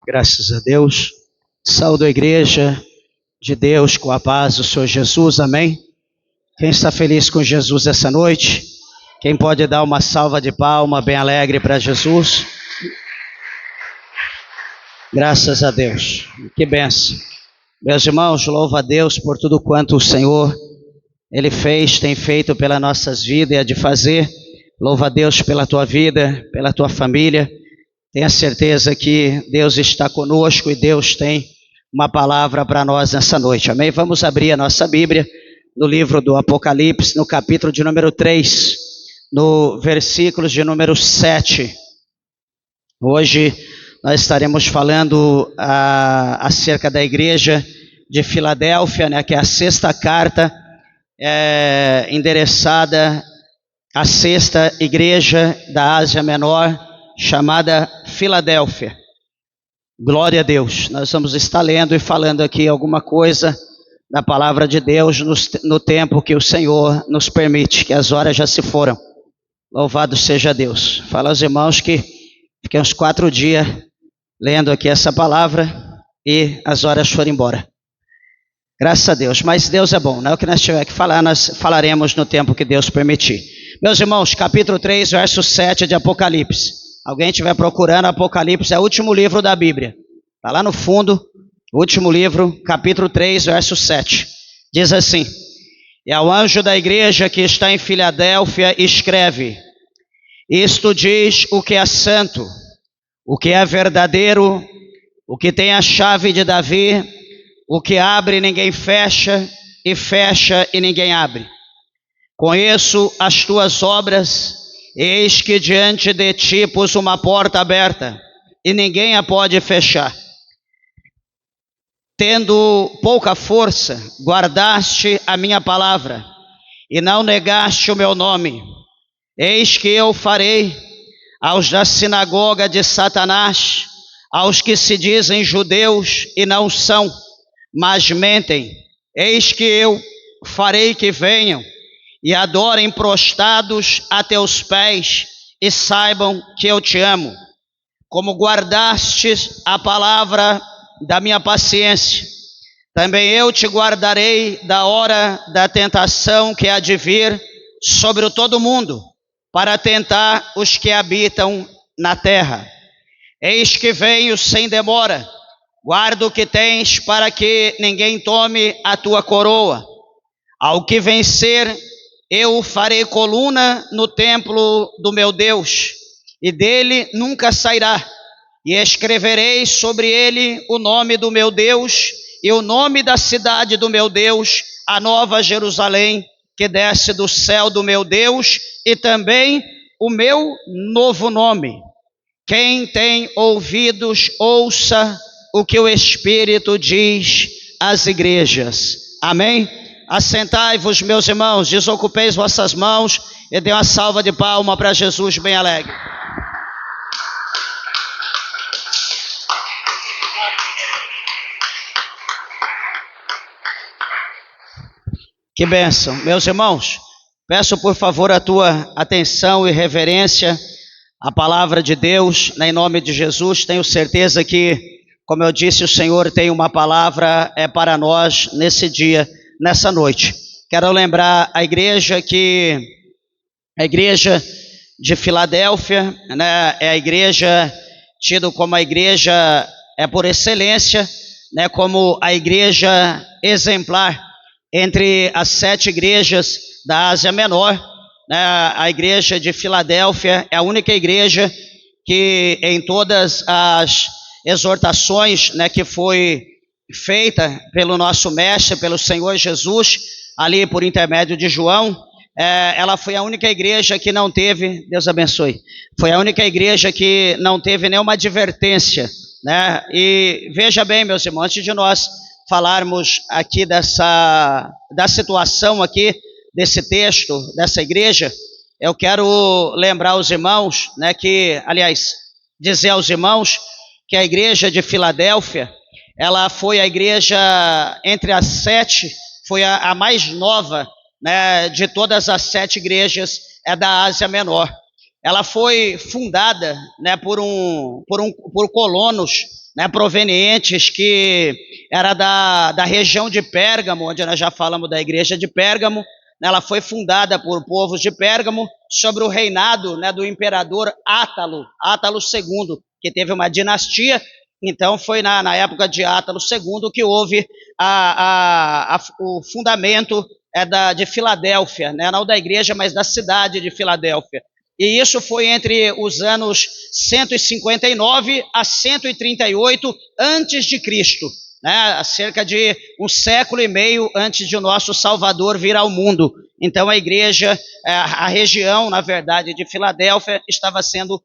Graças a Deus. Saúdo a igreja de Deus com a paz do Senhor Jesus, amém? Quem está feliz com Jesus essa noite? Quem pode dar uma salva de palma bem alegre para Jesus? Graças a Deus. Que bênção. Meus irmãos, louvo a Deus por tudo quanto o Senhor, Ele fez, tem feito pelas nossas vidas e há de fazer. Louvo a Deus pela tua vida, pela tua família. Tenha certeza que Deus está conosco e Deus tem uma palavra para nós nessa noite, amém? Vamos abrir a nossa Bíblia no livro do Apocalipse, no capítulo de número 3, no versículo de número 7. Hoje nós estaremos falando acerca da igreja de Filadélfia, né, que é a sexta carta endereçada à sexta igreja da Ásia Menor, chamada Filadélfia. Glória a Deus. Nós vamos estar lendo e falando aqui alguma coisa da palavra de Deus no tempo que o Senhor nos permite, que as horas já se foram. Louvado seja Deus. Fala aos irmãos que fiquei uns 4 dias lendo aqui essa palavra e as horas foram embora. Graças a Deus. Mas Deus é bom, não é o que nós tivermos que falar, nós falaremos no tempo que Deus permitir. Meus irmãos, capítulo 3, verso 7 de Apocalipse. Alguém estiver procurando, Apocalipse é o último livro da Bíblia. Está lá no fundo, o último livro, capítulo 3, verso 7. Diz assim: E ao anjo da igreja que está em Filadélfia escreve: Isto diz o que é santo, o que é verdadeiro, o que tem a chave de Davi, o que abre e ninguém fecha, e fecha e ninguém abre. Conheço as tuas obras. Eis que diante de ti pus uma porta aberta, e ninguém a pode fechar. Tendo pouca força, guardaste a minha palavra, e não negaste o meu nome. Eis que eu farei aos da sinagoga de Satanás, aos que se dizem judeus e não são, mas mentem. Eis que eu farei que venham e adorem prostrados a teus pés, e saibam que eu te amo. Como guardastes a palavra da minha paciência, também eu te guardarei da hora da tentação que há de vir sobre todo o mundo, para tentar os que habitam na terra. Eis que venho sem demora, guarda o que tens, para que ninguém tome a tua coroa. Ao que vencer, eu farei coluna no templo do meu Deus, e dele nunca sairá, e escreverei sobre ele o nome do meu Deus, e o nome da cidade do meu Deus, a nova Jerusalém, que desce do céu do meu Deus, e também o meu novo nome. Quem tem ouvidos, ouça o que o Espírito diz às igrejas. Amém? Assentai-vos, meus irmãos, desocupeis vossas mãos e dê uma salva de palma para Jesus bem alegre. Que bênção. Meus irmãos, peço por favor a tua atenção e reverência à palavra de Deus, em nome de Jesus. Tenho certeza que, como eu disse, o Senhor tem uma palavra para nós nesse dia, nessa noite. Quero lembrar a igreja de Filadélfia, né, é a igreja tida como a igreja por excelência, né, como a igreja exemplar entre as 7 igrejas da Ásia Menor. Né, a igreja de Filadélfia é a única igreja que em todas as exortações, né, que foi feita pelo nosso mestre, pelo Senhor Jesus, ali por intermédio de João, ela foi a única igreja que não teve, Deus abençoe, foi a única igreja que não teve nenhuma advertência, né? E veja bem, meus irmãos, antes de nós falarmos aqui da situação aqui, desse texto, dessa igreja, eu quero lembrar aos irmãos, né, dizer aos irmãos que a igreja de Filadélfia, ela foi a igreja entre as 7, foi a mais nova, né, de todas as 7 igrejas da Ásia Menor. ela foi fundada, né, por colonos, né, provenientes que era da região de Pérgamo, onde nós já falamos da igreja de Pérgamo. Ela foi fundada por povos de Pérgamo sobre o reinado, né, do imperador Átalo II, que teve uma dinastia. Então foi na época de Átalo II que houve o fundamento de Filadélfia, né, não da igreja, mas da cidade de Filadélfia. E isso foi entre os anos 159 a 138 antes de Cristo, né, cerca de um século e meio antes de o nosso Salvador vir ao mundo. Então a igreja, a região, na verdade, de Filadélfia estava sendo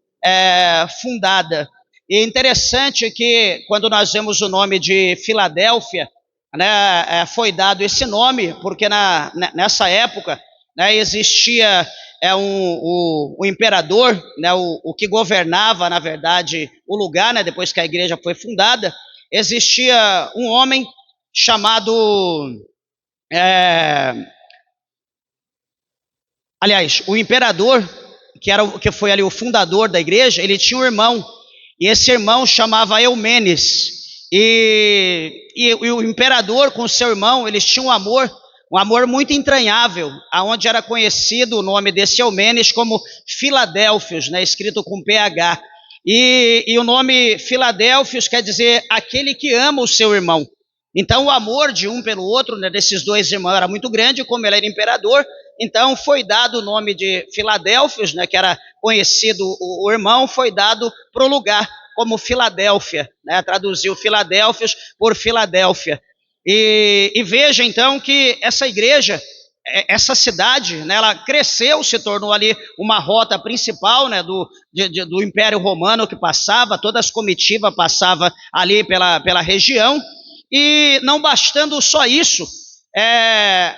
fundada. E é interessante que quando nós vemos o nome de Filadélfia, né, foi dado esse nome porque nessa época, né, existia o imperador, né, o que governava, na verdade, o lugar, né, depois que a igreja foi fundada. Existia um homem chamado, aliás, o imperador, que foi ali o fundador da igreja, ele tinha um irmão, e esse irmão chamava Eumenes, e o imperador com o seu irmão, eles tinham um amor muito entranhável, aonde era conhecido o nome desse Eumenes como Filadélfios, né, escrito com PH. E o nome Filadélfios quer dizer aquele que ama o seu irmão. Então o amor de um pelo outro, né, desses dois irmãos era muito grande, como ele era imperador, então foi dado o nome de Filadélfios, né, que era conhecido o irmão, foi dado para o lugar como Filadélfia, né, traduziu Filadélfios por Filadélfia. E veja então que essa igreja, essa cidade, né, ela cresceu, se tornou ali uma rota principal, né, do Império Romano que passava, todas as comitivas passavam ali pela região. E não bastando só isso,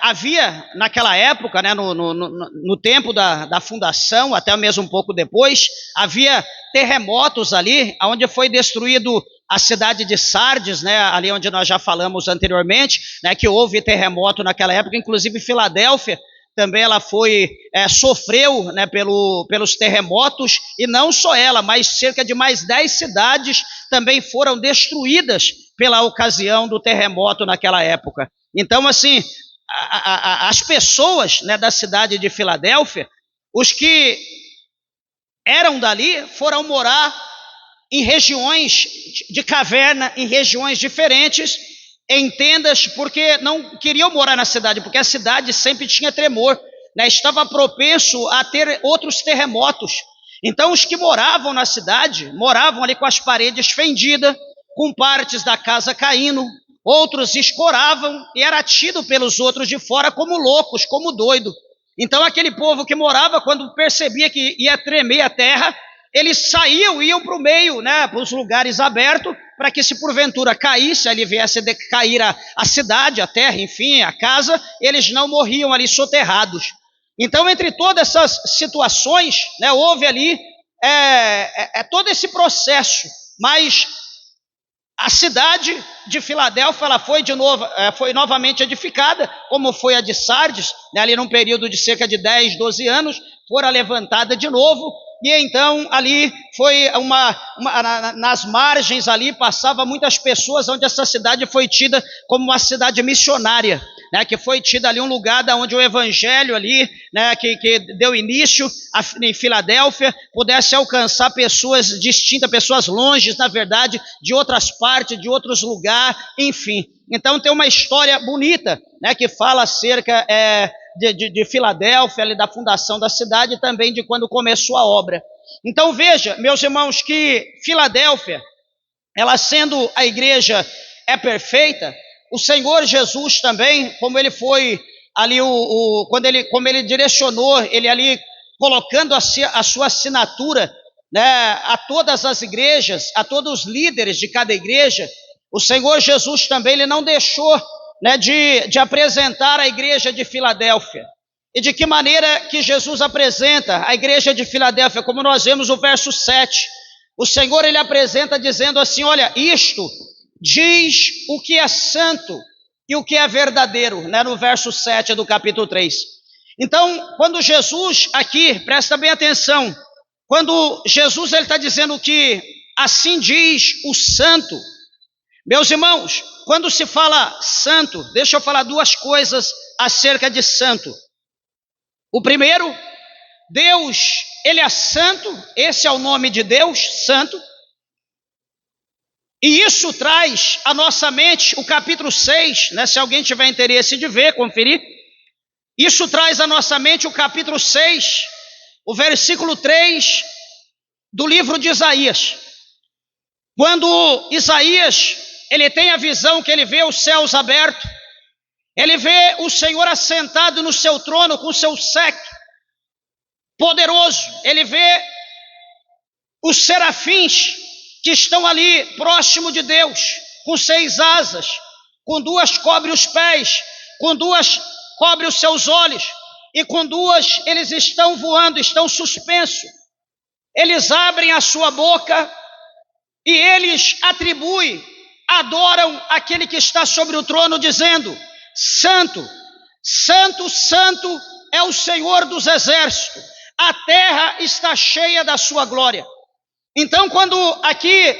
havia naquela época, né, no tempo da fundação, até mesmo um pouco depois, havia terremotos ali, onde foi destruído a cidade de Sardes, né, ali onde nós já falamos anteriormente, né, que houve terremoto naquela época. Inclusive Filadélfia também ela sofreu, né, pelos terremotos, e não só ela, mas cerca de mais 10 cidades também foram destruídas pela ocasião do terremoto naquela época. Então, assim, as pessoas, né, da cidade de Filadélfia, os que eram dali, foram morar em regiões de caverna, em regiões diferentes, em tendas, porque não queriam morar na cidade, porque a cidade sempre tinha tremor, né? Estava propenso a ter outros terremotos. Então os que moravam na cidade, moravam ali com as paredes fendidas, com partes da casa caindo, outros escoravam e era tido pelos outros de fora como loucos, como doido. Então aquele povo que morava, quando percebia que ia tremer a terra, eles saíam, iam para o meio, né, para os lugares abertos, para que se porventura caísse, ali viesse cair a cidade, a terra, enfim, a casa, eles não morriam ali soterrados. Então, entre todas essas situações, né, houve ali todo esse processo, mas a cidade de Filadélfia ela foi novamente edificada, como foi a de Sardes, né, ali num período de cerca de 10, 12 anos, fora levantada de novo. E então ali foi nas margens ali passava muitas pessoas, onde essa cidade foi tida como uma cidade missionária, né, que foi tida ali um lugar onde o evangelho ali, né, que deu início em Filadélfia, pudesse alcançar pessoas distintas, pessoas longe, na verdade, de outras partes, de outros lugares, enfim. Então tem uma história bonita, né, que fala acerca de Filadélfia, ali da fundação da cidade, e também de quando começou a obra. Então veja, meus irmãos, que Filadélfia, ela sendo a igreja perfeita, o Senhor Jesus também, como ele foi ali, como ele direcionou, ele ali colocando a sua assinatura, né, a todas as igrejas, a todos os líderes de cada igreja, o Senhor Jesus também ele não deixou, né, de apresentar a igreja de Filadélfia. E de que maneira que Jesus apresenta a igreja de Filadélfia? Como nós vemos o verso 7, o Senhor ele apresenta dizendo assim: olha, isto diz o que é santo e o que é verdadeiro, né, no verso 7 do capítulo 3. Então, quando Jesus aqui, presta bem atenção, quando Jesus está dizendo que assim diz o santo. Meus irmãos, quando se fala santo, deixa eu falar duas coisas acerca de santo. O primeiro, Deus, ele é santo, esse é o nome de Deus, santo. E isso traz à nossa mente o capítulo 6, né, se alguém tiver interesse de ver, conferir. Isso traz à nossa mente o capítulo 6, o versículo 3 do livro de Isaías. Quando Isaías, ele tem a visão que ele vê os céus abertos, ele vê o Senhor assentado no seu trono com o seu séquito poderoso, ele vê os serafins que estão ali próximo de Deus, com 6 asas, com 2 cobre os pés, com 2 cobre os seus olhos, e com 2 eles estão voando, estão suspensos. Eles abrem a sua boca e eles atribuem, adoram aquele que está sobre o trono, dizendo: Santo, Santo, Santo é o Senhor dos exércitos, a terra está cheia da sua glória. Então, quando aqui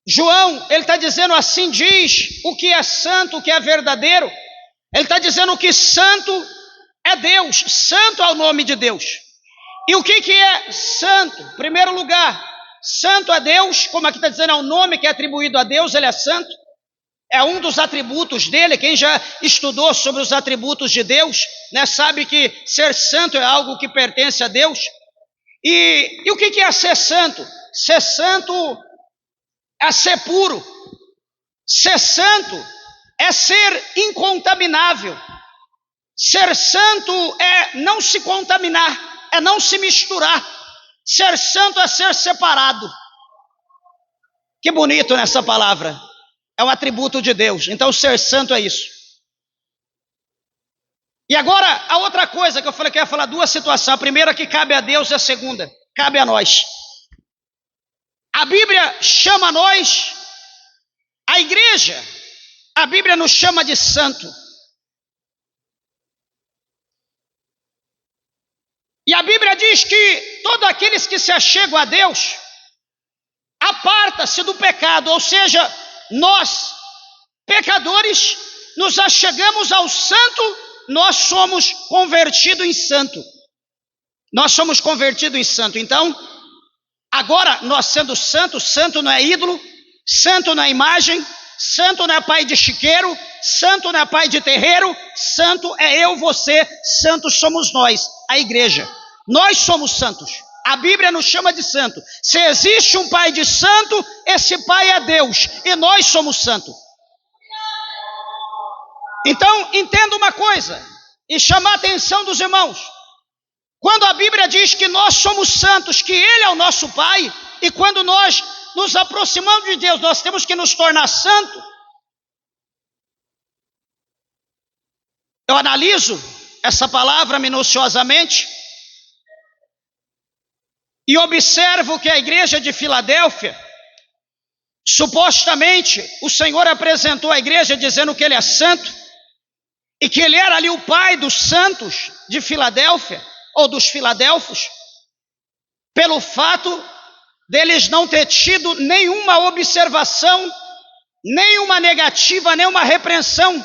João, ele está dizendo assim, diz o que é santo, o que é verdadeiro, ele está dizendo que santo é Deus, santo é o nome de Deus. E o que é santo? Em primeiro lugar, santo é Deus, como aqui está dizendo, é o nome que é atribuído a Deus, ele é santo. É um dos atributos dele. Quem já estudou sobre os atributos de Deus, né, sabe que ser santo é algo que pertence a Deus. E o que é ser santo? Ser santo é ser puro. Ser santo é ser incontaminável. Ser santo é não se contaminar, é não se misturar. Ser santo é ser separado. Que bonito nessa palavra. É um atributo de Deus. Então ser santo é isso. E agora, a outra coisa que eu falei que eu ia falar, 2 situações. A primeira que cabe a Deus e a segunda cabe a nós. A Bíblia chama nós, a igreja, a Bíblia nos chama de santo. E a Bíblia diz que todos aqueles que se achegam a Deus, aparta-se do pecado, ou seja, nós, pecadores, nos achegamos ao santo, nós somos convertidos em santo. Nós somos convertidos em santo. Então, agora, nós sendo santo, santo não é ídolo, santo não é imagem, santo não é pai de chiqueiro, santo não é pai de terreiro, santo é eu, você, santos somos nós, a igreja. Nós somos santos. A Bíblia nos chama de santo. Se existe um pai de santo, esse pai é Deus, e nós somos santos. Então, entenda uma coisa, e chamar a atenção dos irmãos. Quando a Bíblia diz que nós somos santos, que Ele é o nosso Pai, e quando nós nos aproximamos de Deus, nós temos que nos tornar santos. Eu analiso essa palavra minuciosamente e observo que a igreja de Filadélfia, supostamente, o Senhor apresentou a igreja dizendo que Ele é santo, e que Ele era ali o Pai dos santos de Filadélfia, ou dos filadelfos, pelo fato deles não ter tido nenhuma observação, nenhuma negativa, nenhuma repreensão,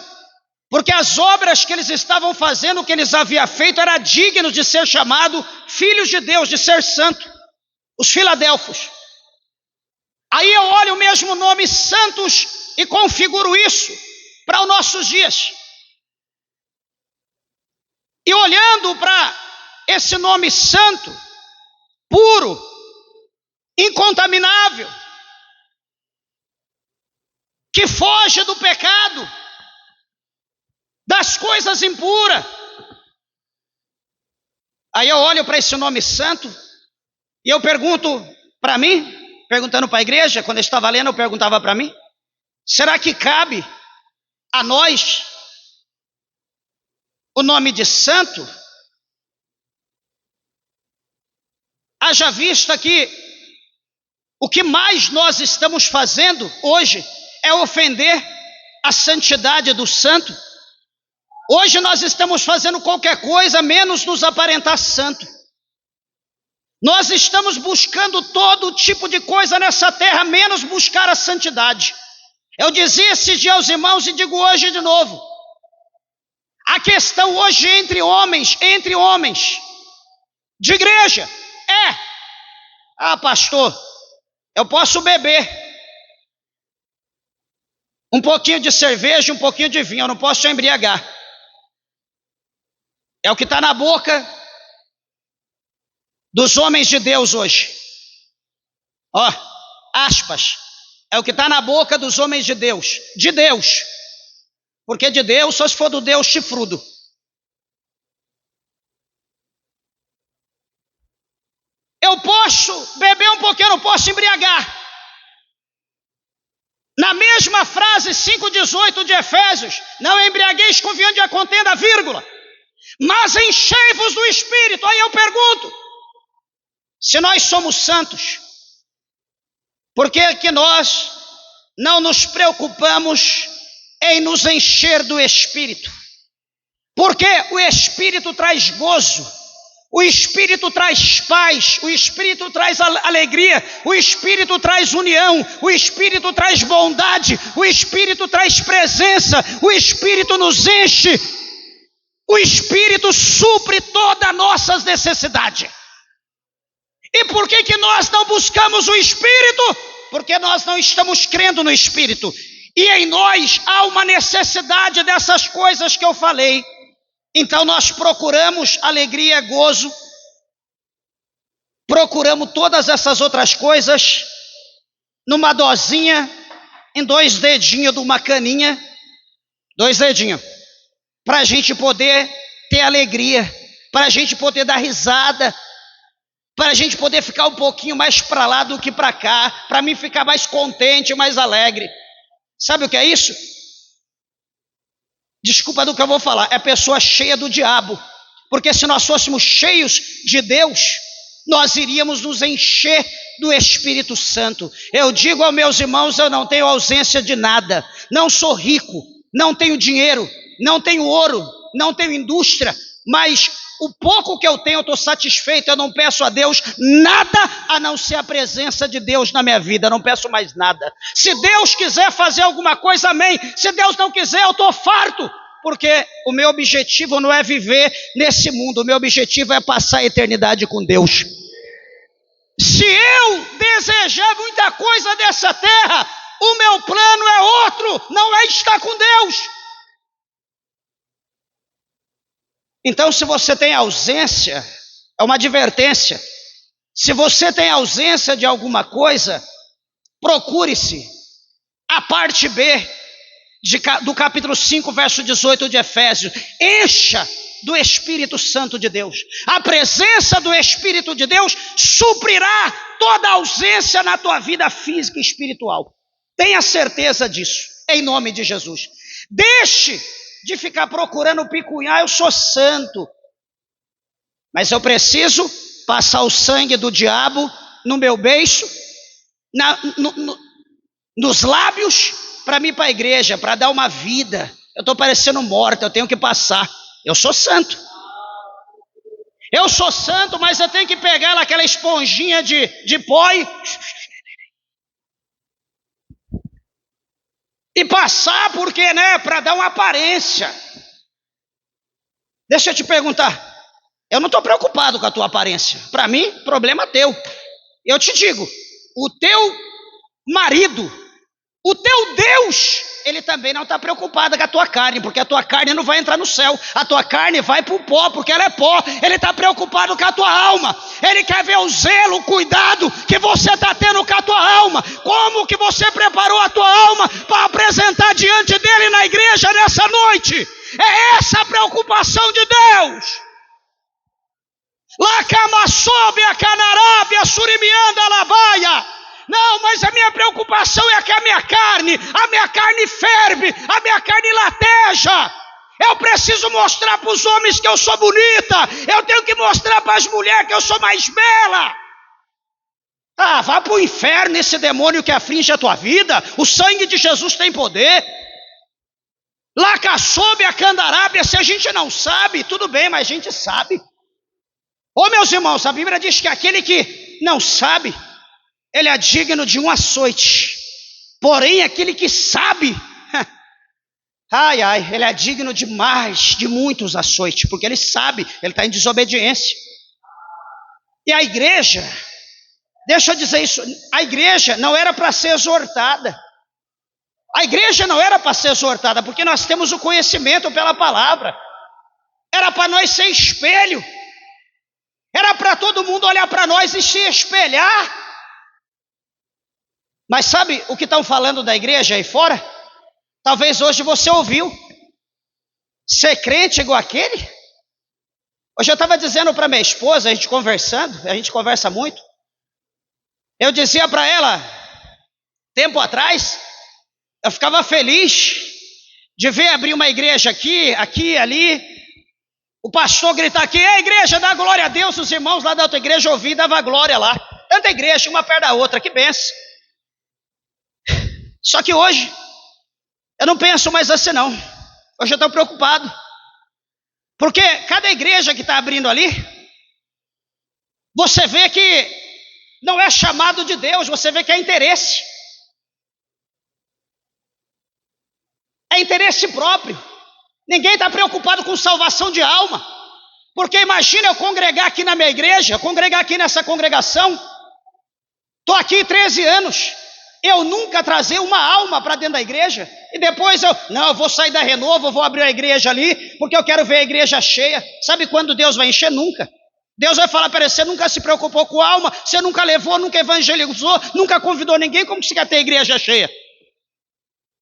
porque as obras que eles estavam fazendo, que eles haviam feito, era digno de ser chamado filhos de Deus, de ser santo, os filadelfos. Aí eu olho o mesmo nome santos e configuro isso para os nossos dias. E olhando para esse nome santo, puro, incontaminável, que foge do pecado, das coisas impuras. Aí eu olho para esse nome santo e eu pergunto para mim, perguntando para a igreja, quando eu estava lendo eu perguntava para mim, será que cabe a nós o nome de santo? Haja vista que o que mais nós estamos fazendo hoje é ofender a santidade do santo. Hoje nós estamos fazendo qualquer coisa menos nos aparentar santo. Nós estamos buscando todo tipo de coisa nessa terra, menos buscar a santidade. Eu dizia esses dias aos irmãos e digo hoje de novo. A questão hoje entre homens, de igreja, pastor, eu posso beber um pouquinho de cerveja, um pouquinho de vinho, eu não posso embriagar. É o que está na boca dos homens de Deus hoje. Aspas. É o que está na boca dos homens de Deus. De Deus. Porque de Deus só se for do Deus chifrudo. Eu posso beber um pouquinho, eu não posso embriagar. Na mesma frase 5,18 de Efésios, não embriagueis com vinho de contenda, vírgula, mas enchei-vos do Espírito. Aí eu pergunto, se nós somos santos, por que nós não nos preocupamos em nos encher do Espírito? Porque o Espírito traz gozo, o Espírito traz paz, o Espírito traz alegria, o Espírito traz união, o Espírito traz bondade, o Espírito traz presença, o Espírito nos enche, o Espírito supre todas as nossas necessidades. E por que nós não buscamos o Espírito? Porque nós não estamos crendo no Espírito. E em nós há uma necessidade dessas coisas que eu falei. Então nós procuramos alegria, gozo, procuramos todas essas outras coisas numa dosinha, em 2 dedinhos de uma caninha, 2 dedinhos, para a gente poder ter alegria, para a gente poder dar risada, para a gente poder ficar um pouquinho mais para lá do que para cá, para mim ficar mais contente, mais alegre. Sabe o que é isso? Desculpa do que eu vou falar, é pessoa cheia do diabo, porque se nós fôssemos cheios de Deus, nós iríamos nos encher do Espírito Santo. Eu digo aos meus irmãos, eu não tenho ausência de nada, não sou rico, não tenho dinheiro, não tenho ouro, não tenho indústria, mas o pouco que eu tenho eu estou satisfeito, eu não peço a Deus nada a não ser a presença de Deus na minha vida, eu não peço mais nada. Se Deus quiser fazer alguma coisa, amém. Se Deus não quiser, eu estou farto, porque o meu objetivo não é viver nesse mundo, o meu objetivo é passar a eternidade com Deus. Se eu desejar muita coisa dessa terra, o meu plano é outro, não é estar com Deus. Então, se você tem ausência, é uma advertência. Se você tem ausência de alguma coisa, procure-se a parte B do capítulo 5, verso 18 de Efésios. Encha do Espírito Santo de Deus. A presença do Espírito de Deus suprirá toda a ausência na tua vida física e espiritual. Tenha certeza disso, em nome de Jesus. Deixe de ficar procurando picuinhar, eu sou santo, mas eu preciso passar o sangue do diabo no meu beiço, nos lábios, para mim ir para a igreja, para dar uma vida. Eu estou parecendo morto, eu tenho que passar. Eu sou santo, mas eu tenho que pegar aquela esponjinha de pó e passar, porque, para dar uma aparência. Deixa eu te perguntar, eu não estou preocupado com a tua aparência. Para mim, problema teu. Eu te digo, o teu marido, o teu Deus, ele também não está preocupado com a tua carne, porque a tua carne não vai entrar no céu, a tua carne vai para o pó, porque ela é pó. Ele está preocupado com a tua alma, ele quer ver o zelo, o cuidado que você está tendo com a tua alma, como que você preparou a tua alma para apresentar diante dele na igreja nessa noite. É essa a preocupação de Deus. Lacamassóbia, canarábia, surimianda, labaia. Não, mas a minha preocupação é que a minha carne ferve, a minha carne lateja. Eu preciso mostrar para os homens que eu sou bonita, eu tenho que mostrar para as mulheres que eu sou mais bela. Vá para o inferno esse demônio que aflige a tua vida. O sangue de Jesus tem poder. Lacaçobe a candarábia, se a gente não sabe, tudo bem, mas a gente sabe. Ô meus irmãos, a Bíblia diz que aquele que não sabe, ele é digno de um açoite. Porém, aquele que sabe, ele é digno de muitos açoites, porque ele sabe, ele está em desobediência. E a igreja, deixa eu dizer isso, a igreja não era para ser exortada. A igreja não era para ser exortada, porque nós temos o conhecimento pela palavra. Era para nós ser espelho. Era para todo mundo olhar para nós e se espelhar. Mas sabe o que estão falando da igreja aí fora? Talvez hoje você ouviu. Ser crente igual aquele? Hoje eu estava dizendo para minha esposa, a gente conversando, a gente conversa muito. Eu dizia para ela, tempo atrás, eu ficava feliz de ver abrir uma igreja aqui, ali. O pastor gritar aqui, a igreja, dá glória a Deus. Os irmãos lá da outra igreja ouviam e davam glória lá. Tanta igreja, uma perto da outra, que benção. Só que hoje, eu não penso mais assim não. Hoje eu estou preocupado. Porque cada igreja que está abrindo ali, você vê que não é chamado de Deus, você vê que é interesse. É interesse próprio. Ninguém está preocupado com salvação de alma. Porque imagina eu congregar aqui na minha igreja, congregar aqui nessa congregação. Estou aqui 13 anos. Eu nunca trazer uma alma para dentro da igreja. E depois eu vou sair da Renovo, eu vou abrir a igreja ali, porque eu quero ver a igreja cheia. Sabe quando Deus vai encher? Nunca. Deus vai falar para você, nunca se preocupou com alma, você nunca levou, nunca evangelizou, nunca convidou ninguém, como que você quer ter igreja cheia?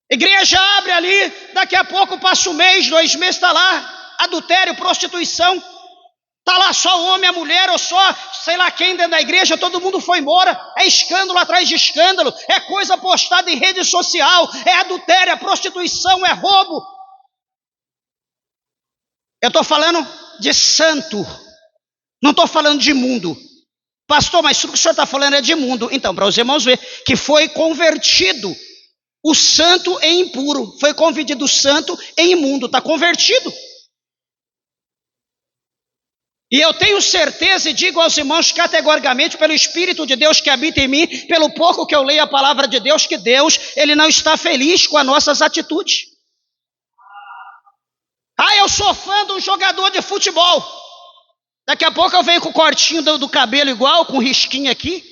Igreja abre ali, daqui a pouco passa um mês, 2 meses, está lá, adultério, prostituição, está lá só o homem, a mulher, ou só sei lá quem dentro da igreja, todo mundo foi embora, é escândalo atrás de escândalo, é coisa postada em rede social, é adultério, é prostituição, é roubo. Eu estou falando de santo, não estou falando de mundo. Pastor, mas tudo que o senhor está falando é de mundo. Então, para os irmãos ver que foi convertido o santo em impuro, foi convertido o santo em imundo, está convertido. E eu tenho certeza e digo aos irmãos categoricamente, pelo Espírito de Deus que habita em mim, pelo pouco que eu leio a palavra de Deus, que Deus, Ele não está feliz com as nossas atitudes. Eu sou fã de um jogador de futebol. Daqui a pouco eu venho com o cortinho do cabelo igual, com risquinho aqui.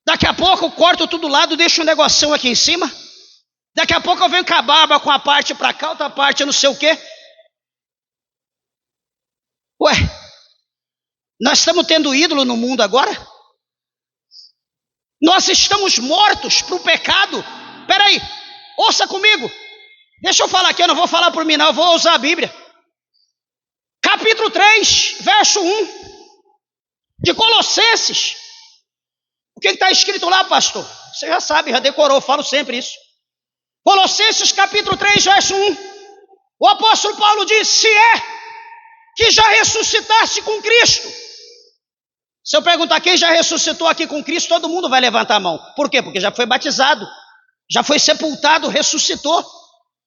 Daqui a pouco eu corto tudo lado, deixo um negocinho aqui em cima. Daqui a pouco eu venho com a barba, com a parte para cá, outra parte não sei o quê. Ué, nós estamos tendo ídolo no mundo agora? Nós estamos mortos para o pecado. Espera aí, ouça comigo. Deixa eu falar aqui, eu não vou falar por mim não, eu vou usar a Bíblia. Capítulo 3, verso 1 de Colossenses. O que está escrito lá, pastor? Você já sabe, já decorou, falo sempre isso. Colossenses capítulo 3, verso 1. O apóstolo Paulo diz, se é que já ressuscitaste com Cristo. Se eu perguntar quem já ressuscitou aqui com Cristo, todo mundo vai levantar a mão. Por quê? Porque já foi batizado, já foi sepultado, ressuscitou.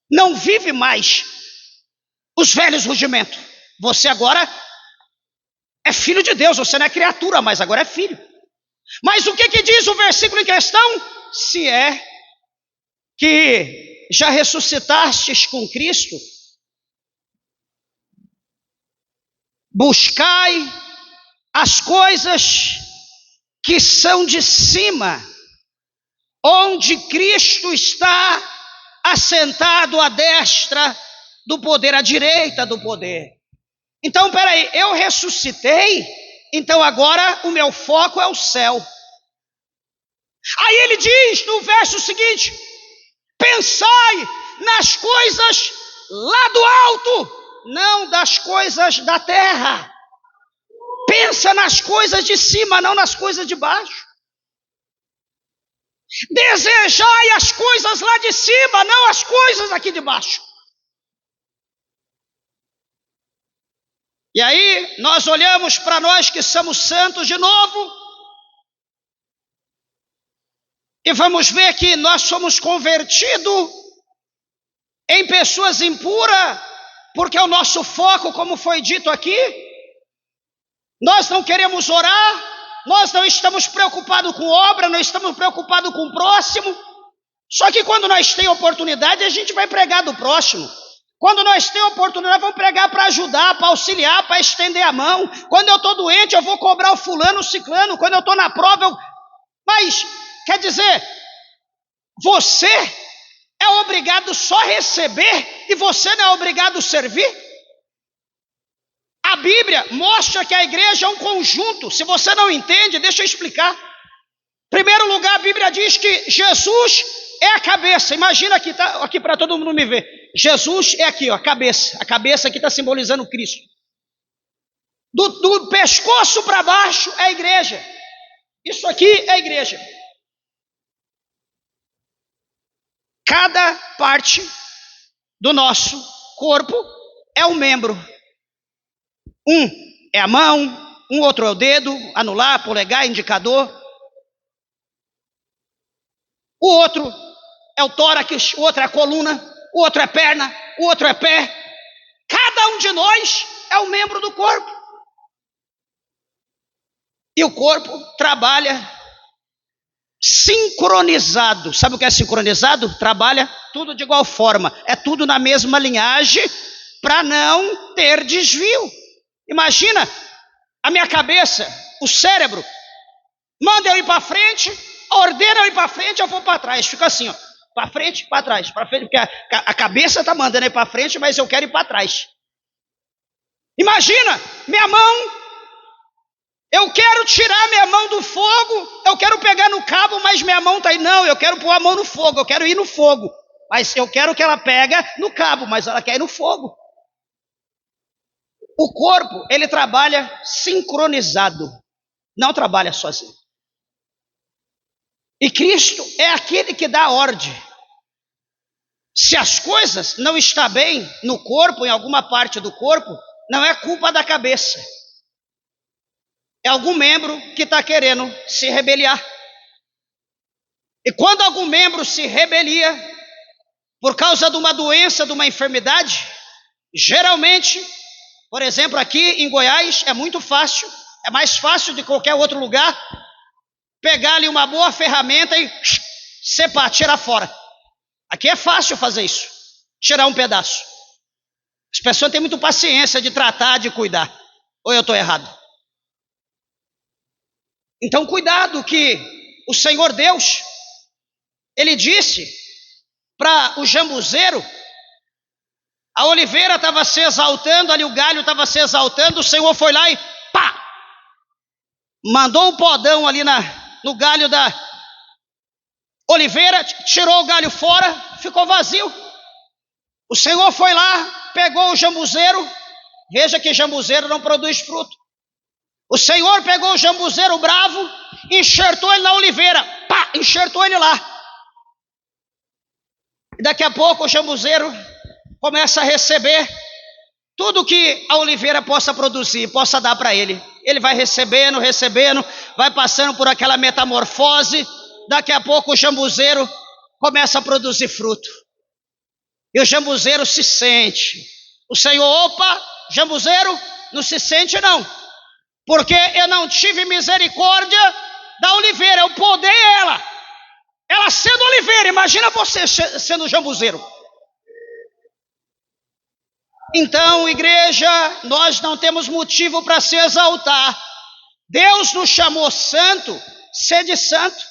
Não vive mais os velhos rudimentos. Você agora é filho de Deus, você não é criatura, mas agora é filho. Mas o que diz o versículo em questão? Se é que já ressuscitastes com Cristo, buscai as coisas que são de cima, onde Cristo está assentado à destra do poder, à direita do poder. Então, peraí, eu ressuscitei, então agora o meu foco é o céu. Aí ele diz no verso seguinte, pensai nas coisas lá do alto, não das coisas da terra. Pensa nas coisas de cima, não nas coisas de baixo. Desejai as coisas lá de cima, não as coisas aqui de baixo. E aí nós olhamos para nós que somos santos de novo e vamos ver que nós somos convertidos em pessoas impuras, porque o nosso foco, como foi dito aqui, Nós não queremos orar, nós não estamos preocupados com obra, não estamos preocupados com o próximo. Só que quando nós temos oportunidade, a gente vai pregar do próximo. Quando nós temos oportunidade, vamos pregar para ajudar, para auxiliar, para estender a mão. Quando eu estou doente, eu vou cobrar o fulano, o ciclano. Quando eu estou na prova, Mas, quer dizer, você é obrigado só a receber e você não é obrigado a servir? A Bíblia mostra que a igreja é um conjunto. Se você não entende, deixa eu explicar. Em primeiro lugar, a Bíblia diz que Jesus é a cabeça. Imagina aqui, tá, aqui para todo mundo me ver. Jesus é aqui, ó, a cabeça. A cabeça aqui está simbolizando Cristo. Do pescoço para baixo é a igreja. Isso aqui é a igreja. Cada parte do nosso corpo é um membro. Um é a mão, um outro é o dedo, anular, polegar, indicador. O outro é o tórax, o outro é a coluna, o outro é perna, o outro é pé. Cada um de nós é um membro do corpo. E o corpo trabalha sincronizado. Sabe o que é sincronizado? Trabalha tudo de igual forma. É tudo na mesma linhagem para não ter desvio. Imagina a minha cabeça, o cérebro, manda eu ir para frente, ordena eu ir para frente, eu vou para trás. Fica assim, ó, para frente, para trás, porque a cabeça está mandando eu ir para frente, mas eu quero ir para trás. Imagina, minha mão, eu quero tirar minha mão do fogo, eu quero pegar no cabo, mas minha mão está aí. Não, eu quero pôr a mão no fogo, eu quero ir no fogo. Mas eu quero que ela pegue no cabo, mas ela quer ir no fogo. O corpo, ele trabalha sincronizado, não trabalha sozinho. E Cristo é aquele que dá a ordem. Se as coisas não estão bem no corpo, em alguma parte do corpo, não é culpa da cabeça. É algum membro que está querendo se rebeliar. E quando algum membro se rebelia, por causa de uma doença, de uma enfermidade, geralmente, por exemplo, aqui em Goiás é muito fácil, é mais fácil de qualquer outro lugar, pegar ali uma boa ferramenta e separar, tirar fora. Aqui é fácil fazer isso, tirar um pedaço. As pessoas têm muita paciência de tratar, de cuidar. Ou eu estou errado? Então cuidado que o Senhor Deus, Ele disse para o jambuzeiro, a oliveira estava se exaltando, ali o galho estava se exaltando, o Senhor foi lá e pá! Mandou um podão ali no galho da oliveira, tirou o galho fora, ficou vazio. O Senhor foi lá, pegou o jambuzeiro, veja que jambuzeiro não produz fruto. O Senhor pegou o jambuzeiro bravo, enxertou ele na oliveira, pá! Enxertou ele lá. E daqui a pouco o jambuzeiro começa a receber tudo que a oliveira possa produzir, possa dar para ele. Ele vai recebendo, vai passando por aquela metamorfose. Daqui a pouco o jambuzeiro começa a produzir fruto. E o jambuzeiro se sente. O Senhor, opa, jambuzeiro, não se sente não. Porque eu não tive misericórdia da oliveira, eu podei ela. Ela sendo oliveira, imagina você sendo jambuzeiro. Então, igreja, nós não temos motivo para se exaltar. Deus nos chamou santo, sede santo.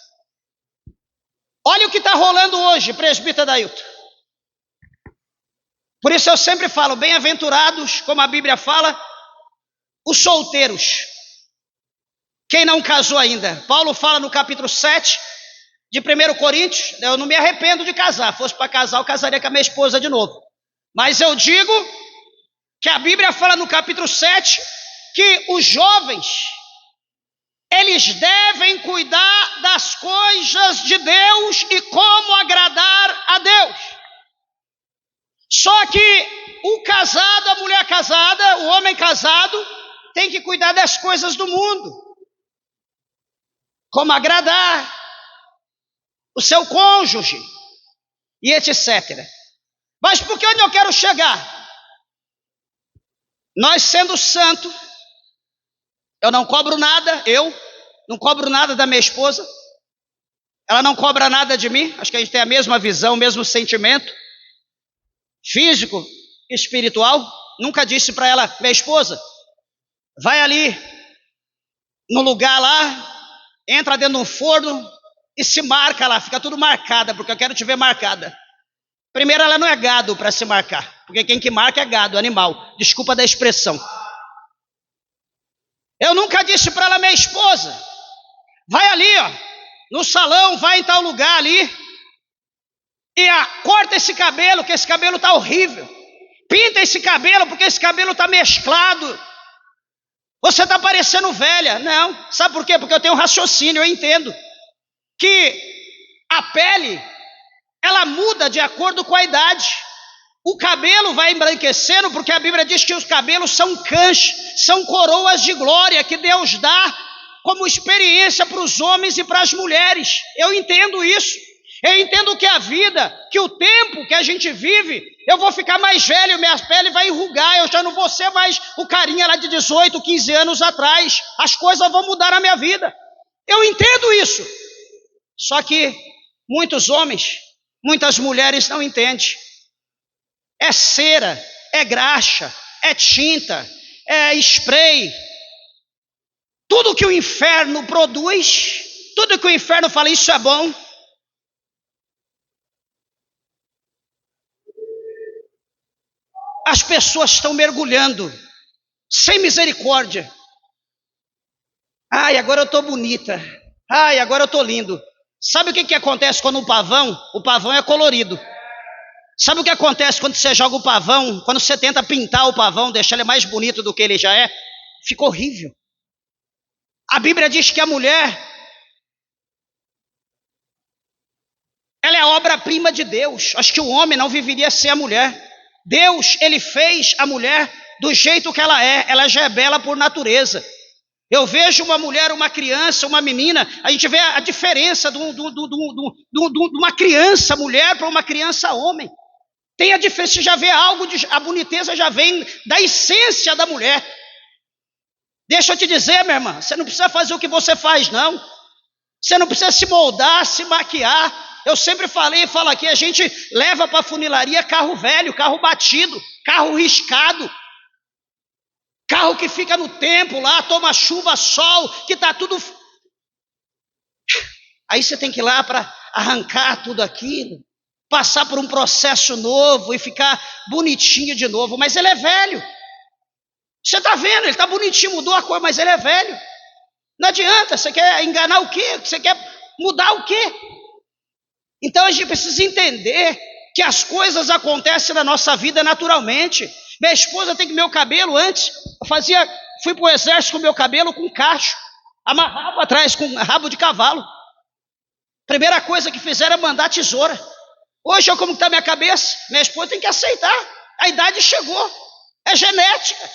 Olha o que está rolando hoje, presbítero Dailton. Por isso eu sempre falo, bem-aventurados, como a Bíblia fala, os solteiros. Quem não casou ainda. Paulo fala no capítulo 7 de 1 Coríntios, eu não me arrependo de casar. Fosse para casar, eu casaria com a minha esposa de novo. Mas eu digo que a Bíblia fala no capítulo 7 que os jovens, eles devem cuidar das coisas de Deus e como agradar a Deus. Só que o casado, a mulher casada, o homem casado, tem que cuidar das coisas do mundo. Como agradar o seu cônjuge e etc. Mas por que onde eu quero chegar? Nós sendo santo, Eu não cobro nada, eu não cobro nada da minha esposa. Ela não cobra nada de mim. Acho que a gente tem a mesma visão, o mesmo sentimento físico, espiritual. Nunca disse para ela, minha esposa, vai ali no lugar lá, entra dentro de um forno e se marca lá, fica tudo marcada, porque eu quero te ver marcada. Primeiro, ela não é gado para se marcar, porque quem que marca é gado, animal. Desculpa da expressão. Eu nunca disse para ela, minha esposa, vai ali, ó, no salão, vai em tal lugar ali e corta esse cabelo, que esse cabelo tá horrível. Pinta esse cabelo, porque esse cabelo tá mesclado. Você tá parecendo velha. Não, sabe por quê? Porque eu tenho um raciocínio, eu entendo que a pele, ela muda de acordo com a idade. O cabelo vai embranquecendo, porque a Bíblia diz que os cabelos são cães, são coroas de glória que Deus dá como experiência para os homens e para as mulheres. Eu entendo isso. Eu entendo que a vida, que o tempo que a gente vive, eu vou ficar mais velho, minha pele vai enrugar, eu já não vou ser mais o carinha lá de 18, 15 anos atrás. As coisas vão mudar na minha vida. Eu entendo isso. Só que muitos homens, muitas mulheres não entendem. É cera, é graxa, é tinta, é spray. Tudo que o inferno produz, tudo que o inferno fala, isso é bom. As pessoas estão mergulhando, sem misericórdia. Ai, agora eu estou bonita. Ai, agora eu estou lindo. Sabe o que acontece quando o pavão é colorido? Sabe o que acontece quando você joga o pavão, quando você tenta pintar o pavão, deixar ele mais bonito do que ele já é? Fica horrível. A Bíblia diz que a mulher, ela é a obra-prima de Deus. Acho que o homem não viveria sem a mulher. Deus, ele fez a mulher do jeito que ela já é bela por natureza. Eu vejo uma mulher, uma criança, uma menina, a gente vê a diferença de uma criança mulher para uma criança homem. Tem a diferença, você já vê algo, a boniteza já vem da essência da mulher. Deixa eu te dizer, minha irmã, você não precisa fazer o que você faz, não. Você não precisa se moldar, se maquiar. Eu sempre falei e falo aqui, a gente leva para a funilaria carro velho, carro batido, carro riscado. Carro que fica no tempo lá, toma chuva, sol, que está tudo... Aí você tem que ir lá para arrancar tudo aquilo, passar por um processo novo e ficar bonitinho de novo. Mas ele é velho. Você está vendo, ele está bonitinho, mudou a cor, mas ele é velho. Não adianta, você quer enganar o quê? Você quer mudar o quê? Então a gente precisa entender que as coisas acontecem na nossa vida naturalmente. Minha esposa tem que meu cabelo antes, fui para o exército com meu cabelo com cacho, amarrava atrás com rabo de cavalo. Primeira coisa que fizeram é mandar tesoura. Hoje, como está minha cabeça, minha esposa tem que aceitar. A idade chegou, é genética.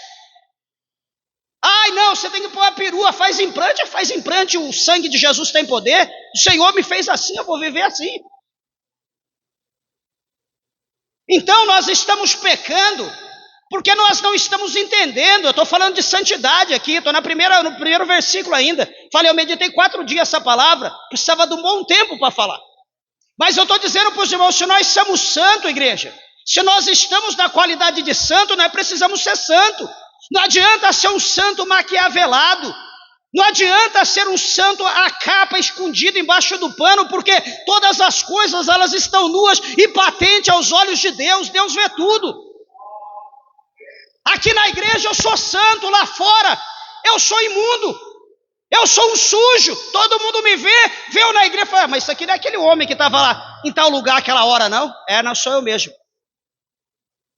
Ai, não, você tem que pôr a perua, faz implante, o sangue de Jesus tem poder. O Senhor me fez assim, eu vou viver assim. Então nós estamos pecando, porque nós não estamos entendendo. Eu estou falando de santidade aqui, estou no primeiro versículo ainda. Falei, eu meditei 4 dias essa palavra, precisava de um bom tempo para falar. Mas eu estou dizendo para os irmãos, se nós somos santos, igreja, se nós estamos na qualidade de santo, nós precisamos ser santo. Não adianta ser um santo maquiavelado, não adianta ser um santo a capa escondida embaixo do pano, porque todas as coisas elas estão nuas e patentes aos olhos de Deus, Deus vê tudo. Aqui na igreja eu sou santo, lá fora eu sou imundo, eu sou um sujo, todo mundo me vê eu na igreja e fala, mas isso aqui não é aquele homem que estava lá em tal lugar aquela hora não? Não sou eu mesmo.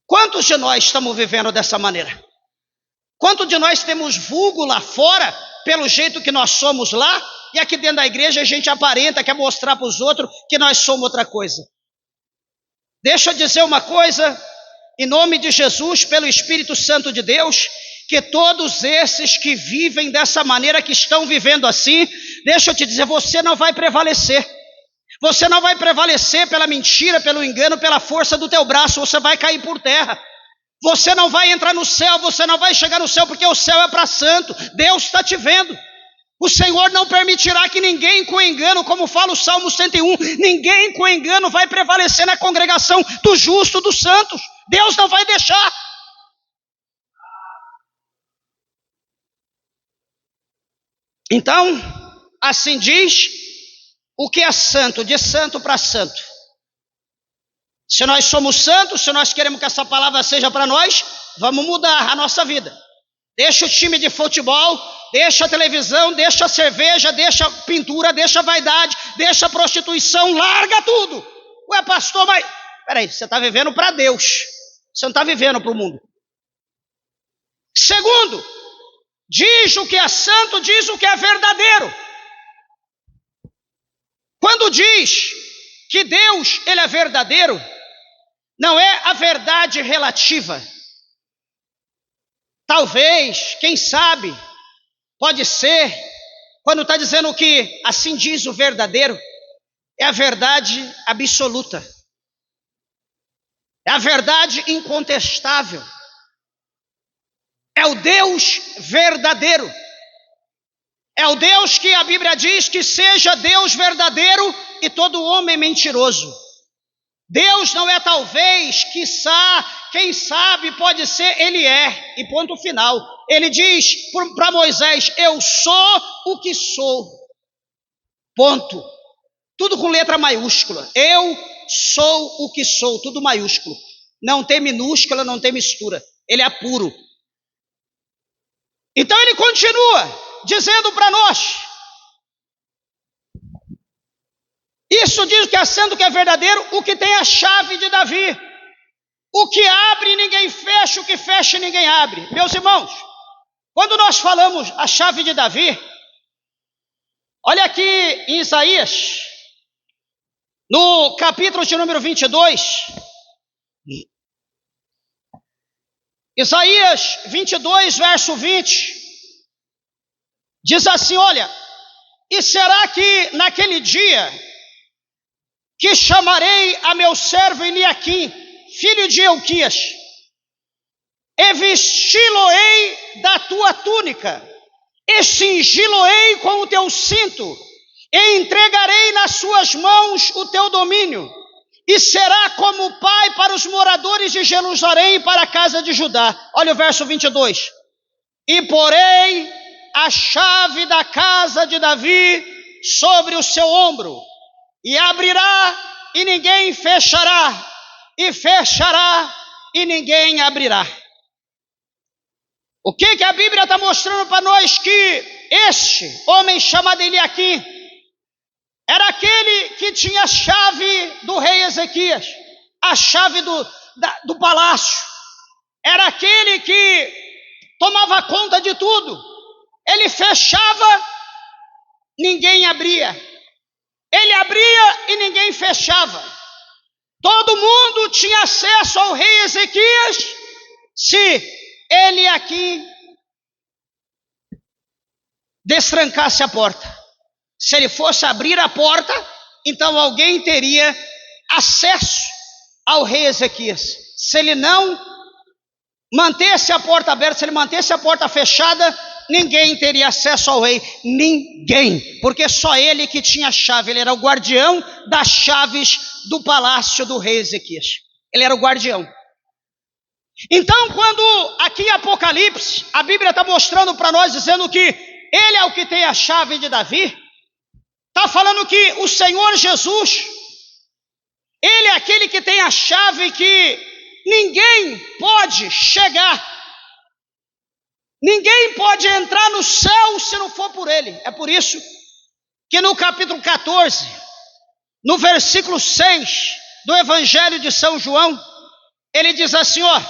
Quantos de nós estamos vivendo dessa maneira? Quanto de nós temos vulgo lá fora, pelo jeito que nós somos lá, e aqui dentro da igreja a gente aparenta, quer mostrar para os outros que nós somos outra coisa. Deixa eu dizer uma coisa, em nome de Jesus, pelo Espírito Santo de Deus, que todos esses que vivem dessa maneira, que estão vivendo assim, deixa eu te dizer, você não vai prevalecer. Você não vai prevalecer pela mentira, pelo engano, pela força do teu braço, você vai cair por terra. Você não vai entrar no céu, você não vai chegar no céu, porque o céu é para santo. Deus está te vendo. O Senhor não permitirá que ninguém com engano, como fala o Salmo 101, ninguém com engano vai prevalecer na congregação do justo, dos santos. Deus não vai deixar. Então, assim diz o que é santo, de santo para santo. Se nós somos santos, se nós queremos que essa palavra seja para nós, vamos mudar a nossa vida. Deixa o time de futebol, deixa a televisão, deixa a cerveja, deixa a pintura, deixa a vaidade, deixa a prostituição, larga tudo. Ué, pastor, mas peraí, você está vivendo para Deus, você não está vivendo para o mundo. Segundo, diz o que é santo, diz o que é verdadeiro. Quando diz que Deus, ele é verdadeiro, não é a verdade relativa. Talvez, quem sabe, pode ser, quando está dizendo que assim diz o verdadeiro, é a verdade absoluta. É a verdade incontestável. É o Deus verdadeiro. É o Deus que a Bíblia diz que seja Deus verdadeiro e todo homem mentiroso. Deus não é talvez, quiçá, quem sabe, pode ser, ele é, e ponto final. Ele diz para Moisés, eu sou o que sou, ponto. Tudo com letra maiúscula, eu sou o que sou, tudo maiúsculo. Não tem minúscula, não tem mistura, ele é puro. Então ele continua dizendo para nós, isso diz que é santo, que é verdadeiro, o que tem a chave de Davi. O que abre ninguém fecha, o que fecha ninguém abre. Meus irmãos, quando nós falamos a chave de Davi, olha aqui em Isaías, no capítulo de número 22, Isaías 22, verso 20, diz assim, olha, e será que naquele dia que chamarei a meu servo Eliaquim, filho de Euquias, e vesti-lo-ei da tua túnica, e cingi-lo-ei com o teu cinto, e entregarei nas suas mãos o teu domínio, e será como pai para os moradores de Jerusalém e para a casa de Judá. Olha o verso 22. E porei a chave da casa de Davi sobre o seu ombro, e abrirá e ninguém fechará, e fechará e ninguém abrirá. O que a Bíblia está mostrando para nós? Que este homem chamado Eliaquim era aquele que tinha a chave do rei Ezequias, a chave do palácio. Era aquele que tomava conta de tudo. Ele fechava, ninguém abria. Ele abria e ninguém fechava. Todo mundo tinha acesso ao rei Ezequias se ele aqui destrancasse a porta. Se ele fosse abrir a porta, então alguém teria acesso ao rei Ezequias. Se ele não mantesse a porta aberta, se ele mantesse a porta fechada, ninguém teria acesso ao rei, ninguém, porque só ele que tinha a chave, ele era o guardião das chaves do palácio do rei Ezequias, ele era o guardião. Então, quando aqui em Apocalipse, a Bíblia está mostrando para nós, dizendo que ele é o que tem a chave de Davi, está falando que o Senhor Jesus, ele é aquele que tem a chave que ninguém pode chegar. Ninguém pode entrar no céu se não for por ele. É por isso que no capítulo 14, no versículo 6 do Evangelho de São João, ele diz assim, ó,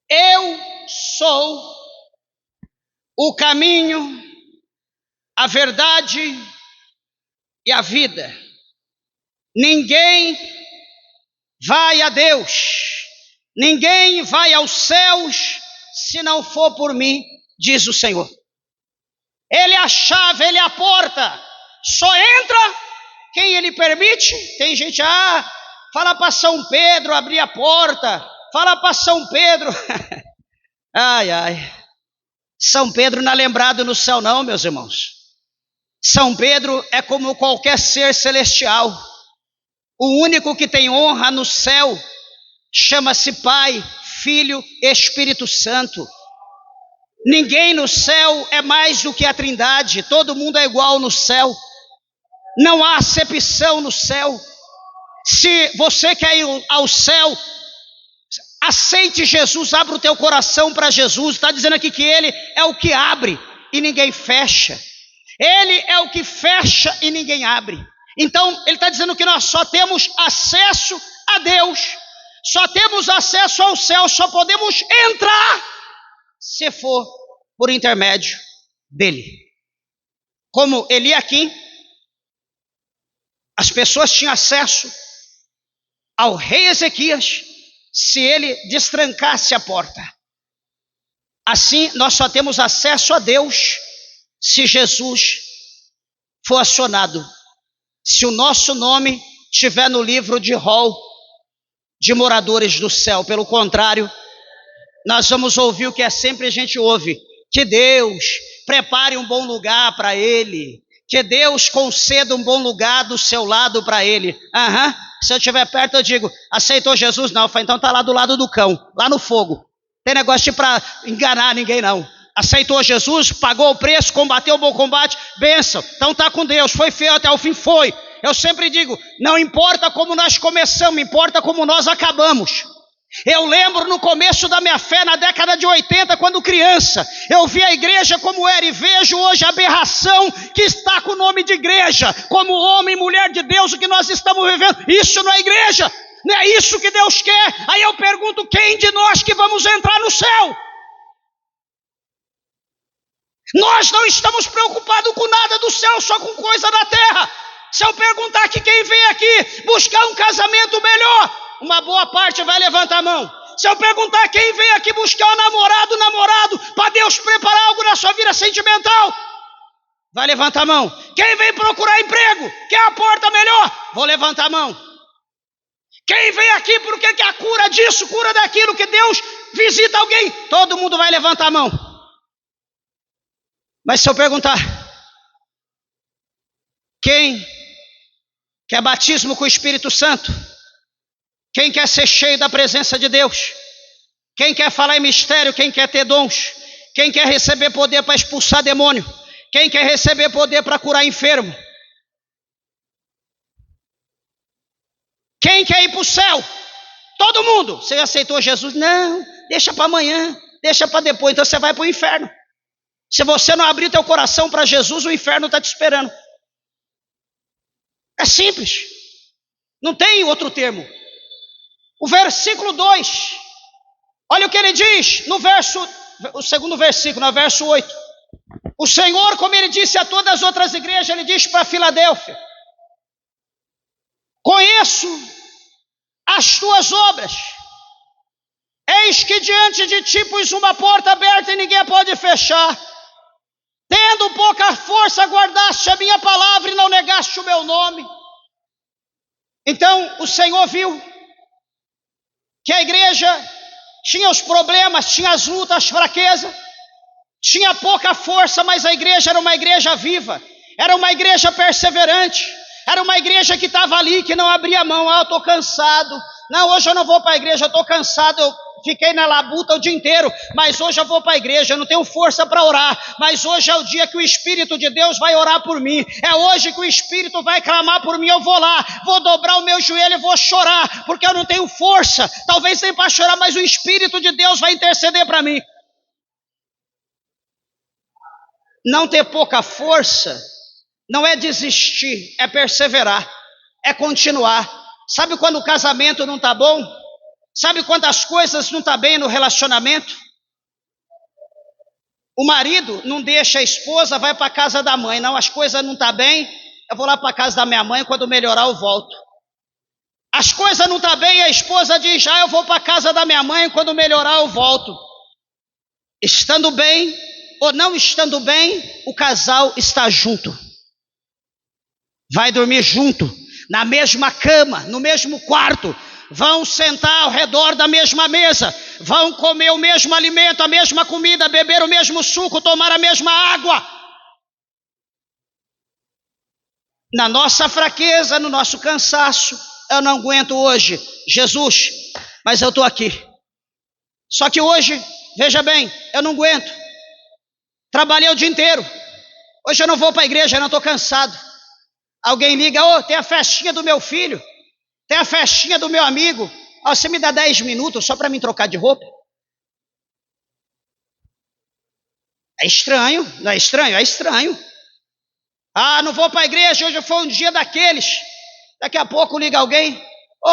eu sou o caminho, a verdade e a vida. Ninguém vai a Deus, ninguém vai aos céus se não for por mim, diz o Senhor. Ele é a chave, ele é a porta. Só entra quem ele permite. Tem gente, fala para São Pedro abrir a porta, Fala para São Pedro. Ai, ai. São Pedro não é lembrado no céu não, meus irmãos. São Pedro é como qualquer ser celestial. O único que tem honra no céu chama-se Pai, Filho e Espírito Santo. Ninguém no céu é mais do que a Trindade. Todo mundo é igual no céu. Não há acepção no céu. Se você quer ir ao céu, aceite Jesus, abra o teu coração para Jesus. Está dizendo aqui que Ele é o que abre e ninguém fecha. Ele é o que fecha e ninguém abre. Então, Ele está dizendo que nós só temos acesso a Deus, só temos acesso ao céu, só podemos entrar se for por intermédio dEle. Como Eliaquim, as pessoas tinham acesso ao rei Ezequias se ele destrancasse a porta. Assim, nós só temos acesso a Deus se Jesus for acionado. Se o nosso nome estiver no livro de rol de moradores do céu. Pelo contrário, nós vamos ouvir o que sempre a gente ouve: que Deus prepare um bom lugar para ele, que Deus conceda um bom lugar do seu lado para ele. Se eu estiver perto eu digo: aceitou Jesus? Não. Eu falo: então está lá do lado do cão, lá no fogo. Tem negócio de para enganar ninguém não. Aceitou Jesus, pagou o preço, combateu o bom combate, bênção, então está com Deus, foi fiel até o fim, foi. Eu sempre digo, não importa como nós começamos, importa como nós acabamos. Eu lembro no começo da minha fé, na década de 80, quando criança, eu vi a igreja como era e vejo hoje a aberração que está com o nome de igreja, como homem e mulher de Deus, o que nós estamos vivendo. Isso não é igreja, não é isso que Deus quer. Aí eu pergunto, quem de nós que vamos entrar no céu? Nós não estamos preocupados com nada do céu, só com coisa da terra. Se eu perguntar que quem vem aqui buscar um casamento melhor, uma boa parte vai levantar a mão. Se eu perguntar quem vem aqui buscar um namorado, para Deus preparar algo na sua vida sentimental, vai levantar a mão. Quem vem procurar emprego, quer a porta melhor, vou levantar a mão. Quem vem aqui porque quer a cura disso, cura daquilo, que Deus visita alguém, todo mundo vai levantar a mão. Mas se eu perguntar, quem quer batismo com o Espírito Santo? Quem quer ser cheio da presença de Deus? Quem quer falar em mistério? Quem quer ter dons? Quem quer receber poder para expulsar demônio? Quem quer receber poder para curar enfermo? Quem quer ir para o céu? Todo mundo. Você aceitou Jesus? Não, deixa para amanhã, deixa para depois, então você vai para o inferno. Se você não abrir teu coração para Jesus, o inferno está te esperando. É simples, não tem outro termo. O versículo 2, olha o que ele diz no o segundo versículo, no verso 8. O Senhor, como ele disse a todas as outras igrejas, ele diz para Filadélfia: conheço as tuas obras, eis que diante de ti pus uma porta aberta e ninguém pode fechar. Tendo pouca força, guardaste a minha palavra e não negaste o meu nome. Então o Senhor viu que a igreja tinha os problemas, tinha as lutas, as fraquezas, tinha pouca força, mas a igreja era uma igreja viva, era uma igreja perseverante, era uma igreja que estava ali, que não abria mão. Eu estou cansado, não, hoje eu não vou para a igreja, eu estou cansado, eu fiquei na labuta o dia inteiro, mas hoje eu vou para a igreja, eu não tenho força para orar, mas hoje é o dia que o Espírito de Deus vai orar por mim, é hoje que o Espírito vai clamar por mim, eu vou lá, vou dobrar o meu joelho e vou chorar, porque eu não tenho força, talvez nem para chorar, mas o Espírito de Deus vai interceder para mim. Não ter pouca força não é desistir, é perseverar, é continuar. Sabe quando o casamento não está bom? Sabe quando as coisas não estão bem no relacionamento? O marido não deixa a esposa, vai para a casa da mãe. Não, as coisas não estão bem, eu vou lá para a casa da minha mãe, quando melhorar eu volto. As coisas não estão bem, a esposa diz: eu vou para a casa da minha mãe, quando melhorar eu volto. Estando bem ou não estando bem, o casal está junto. Vai dormir junto, na mesma cama, no mesmo quarto. vão sentar ao redor da mesma mesa, vão comer o mesmo alimento, a mesma comida, beber o mesmo suco, tomar a mesma água. Na nossa fraqueza, no nosso cansaço, eu não aguento hoje, Jesus, mas eu estou aqui. Só que hoje, veja bem, eu não aguento. Trabalhei o dia inteiro. Hoje eu não vou para a igreja, eu não estou cansado. Alguém liga, tem a festinha do meu filho, tem a festinha do meu amigo. Você me dá 10 minutos só para me trocar de roupa? É estranho, não é estranho? É estranho. Não vou para a igreja, hoje foi um dia daqueles. Daqui a pouco liga alguém,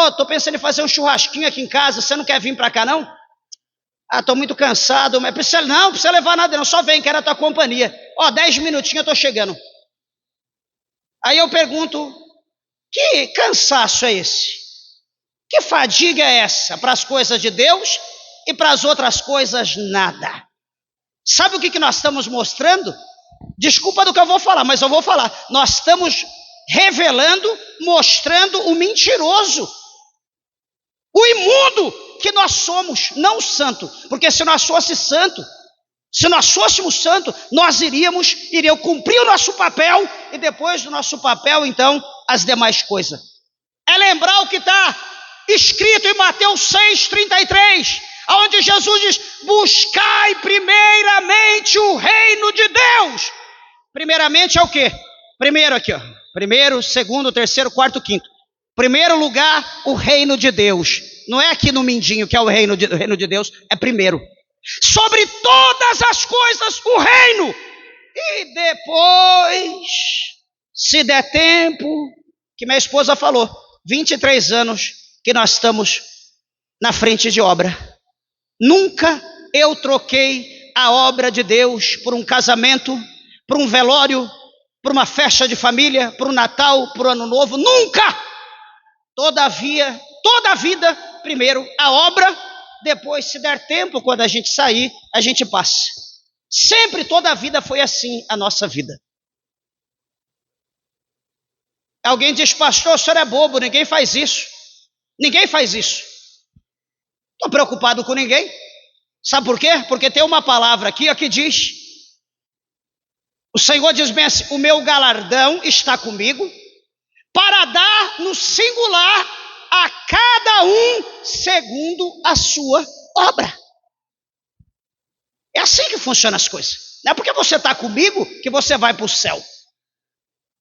estou pensando em fazer um churrasquinho aqui em casa, você não quer vir para cá não? Estou muito cansado, mas não precisa levar nada não, só vem, quero a tua companhia. 10 minutinhos eu estou chegando. Aí eu pergunto, que cansaço é esse? Que fadiga é essa para as coisas de Deus e para as outras coisas nada? Sabe o que nós estamos mostrando? Desculpa do que eu vou falar, mas eu vou falar. Nós estamos revelando, mostrando o mentiroso, o imundo que nós somos, não o santo. Porque se nós fosse santo, se nós fôssemos santo, nós iríamos cumprir o nosso papel e depois do nosso papel, então, as demais coisas. É lembrar o que está escrito em Mateus 6,33, onde Jesus diz, buscai primeiramente o reino de Deus. Primeiramente é o quê? Primeiro aqui, primeiro, segundo, terceiro, quarto, quinto. Primeiro lugar, o reino de Deus. Não é aqui no mindinho que é o reino de Deus, é primeiro. Sobre todas as coisas o reino. E depois, se der tempo, que minha esposa falou, 23 anos que nós estamos na frente de obra. Nunca eu troquei a obra de Deus por um casamento, por um velório, por uma festa de família, por um Natal, por um Ano Novo. Nunca! Todavia, toda a vida, primeiro a obra, depois, se der tempo, quando a gente sair, a gente passa. Sempre, toda a vida foi assim, a nossa vida. Alguém diz, pastor, o senhor é bobo, ninguém faz isso. Ninguém faz isso. Estou preocupado com ninguém. Sabe por quê? Porque tem uma palavra aqui que diz, o Senhor diz bem assim, o meu galardão está comigo, para dar no singular a cada um segundo a sua obra. É assim que funcionam as coisas. Não é porque você está comigo que você vai para o céu.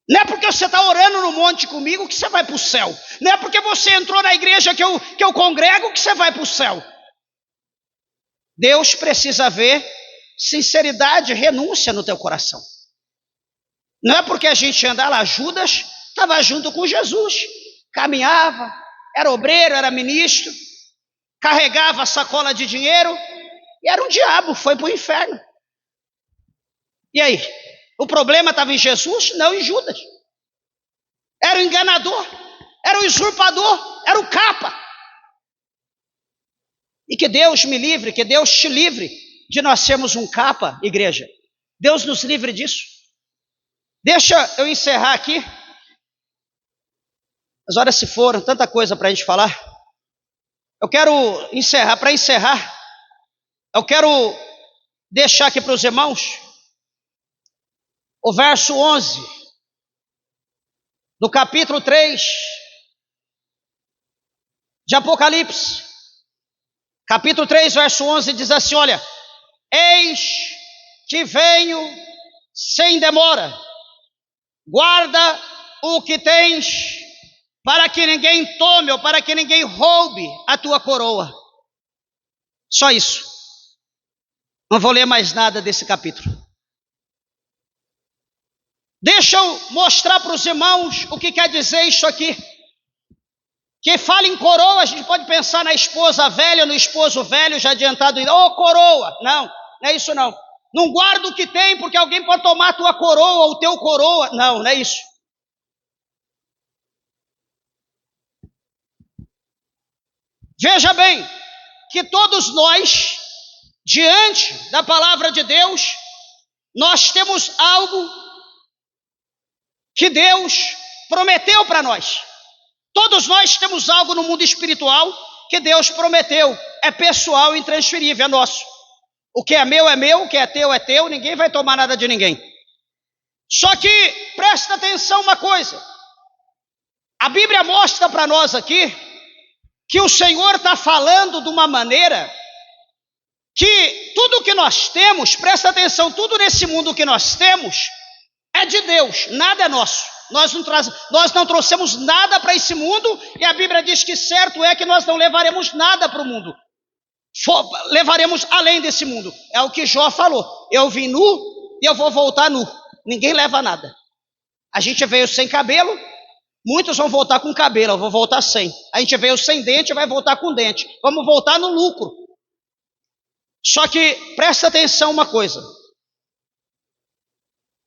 Não é porque você está orando no monte comigo que você vai para o céu. Não é porque você entrou na igreja que eu congrego que você vai para o céu. Deus precisa ver sinceridade, renúncia no teu coração. Não é porque a gente anda lá, Judas estava junto com Jesus, caminhava, era obreiro, era ministro, carregava a sacola de dinheiro e era um diabo, foi para o inferno. E aí? O problema estava em Jesus? Não, em Judas. Era o enganador, era o usurpador, era o capa. E que Deus me livre, que Deus te livre de nós sermos um capa, igreja. Deus nos livre disso. Deixa eu encerrar aqui. As horas se foram, tanta coisa para a gente falar. Eu quero encerrar, para encerrar, eu quero deixar aqui para os irmãos o verso 11 do capítulo 3 de Apocalipse. Capítulo 3, verso 11 diz assim, olha, eis que venho sem demora, guarda o que tens, para que ninguém tome ou para que ninguém roube a tua coroa. Só isso. Não vou ler mais nada desse capítulo. Deixa eu mostrar para os irmãos o que quer dizer isso aqui. Que fala em coroa, a gente pode pensar na esposa velha, no esposo velho já adiantado. Coroa. Não, não é isso não. Não guarda o que tem porque alguém pode tomar a tua coroa ou o teu coroa. Não, não é isso. Veja bem, que todos nós, diante da palavra de Deus, nós temos algo que Deus prometeu para nós. Todos nós temos algo no mundo espiritual que Deus prometeu, é pessoal e intransferível, é nosso. O que é meu, o que é teu, ninguém vai tomar nada de ninguém. Só que, presta atenção uma coisa, a Bíblia mostra para nós aqui, que o Senhor está falando de uma maneira, que tudo que nós temos, presta atenção, tudo nesse mundo que nós temos, é de Deus, nada é nosso. Nós não trouxemos nada para esse mundo, e a Bíblia diz que certo é que nós não levaremos nada para o mundo. Levaremos além desse mundo. É o que Jó falou. Eu vim nu e eu vou voltar nu. Ninguém leva nada. A gente veio sem cabelo, muitos vão voltar com cabelo, eu vou voltar sem. A gente veio sem dente, vai voltar com dente. Vamos voltar no lucro. Só que presta atenção uma coisa.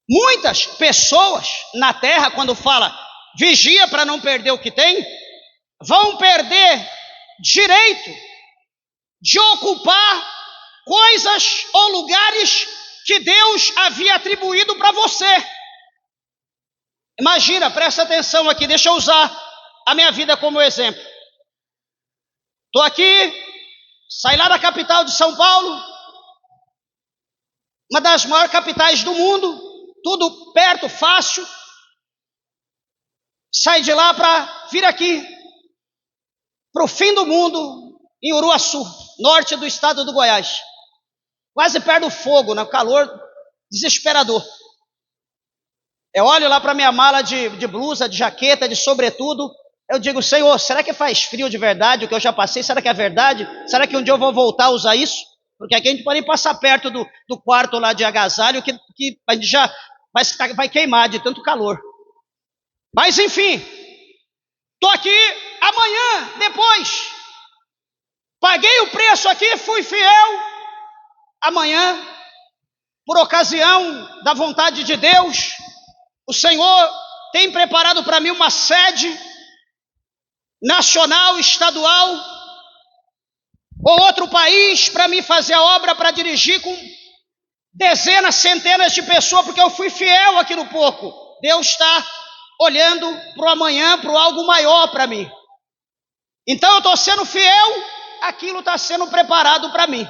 Muitas pessoas na terra, quando fala vigia para não perder o que tem, vão perder direito de ocupar coisas ou lugares que Deus havia atribuído para você. Imagina, presta atenção aqui, deixa eu usar a minha vida como exemplo. Estou aqui, saí lá da capital de São Paulo, uma das maiores capitais do mundo, tudo perto, fácil. Saí de lá para vir aqui, para o fim do mundo, em Uruaçu, norte do estado do Goiás. Quase perto do fogo, no calor desesperador. Eu olho lá para minha mala de blusa, de jaqueta, de sobretudo. Eu digo, Senhor, será que faz frio de verdade o que eu já passei? Será que é verdade? Será que um dia eu vou voltar a usar isso? Porque aqui a gente pode nem passar perto do quarto lá de agasalho, que a gente já vai queimar de tanto calor. Mas enfim, estou aqui amanhã, depois. Paguei o preço aqui, fui fiel. Amanhã, por ocasião da vontade de Deus, o Senhor tem preparado para mim uma sede nacional, estadual, ou outro país, para mim fazer a obra, para dirigir com dezenas, centenas de pessoas, porque eu fui fiel aqui no pouco. Deus está olhando para o amanhã, para o algo maior para mim. Então eu estou sendo fiel, aquilo está sendo preparado para mim.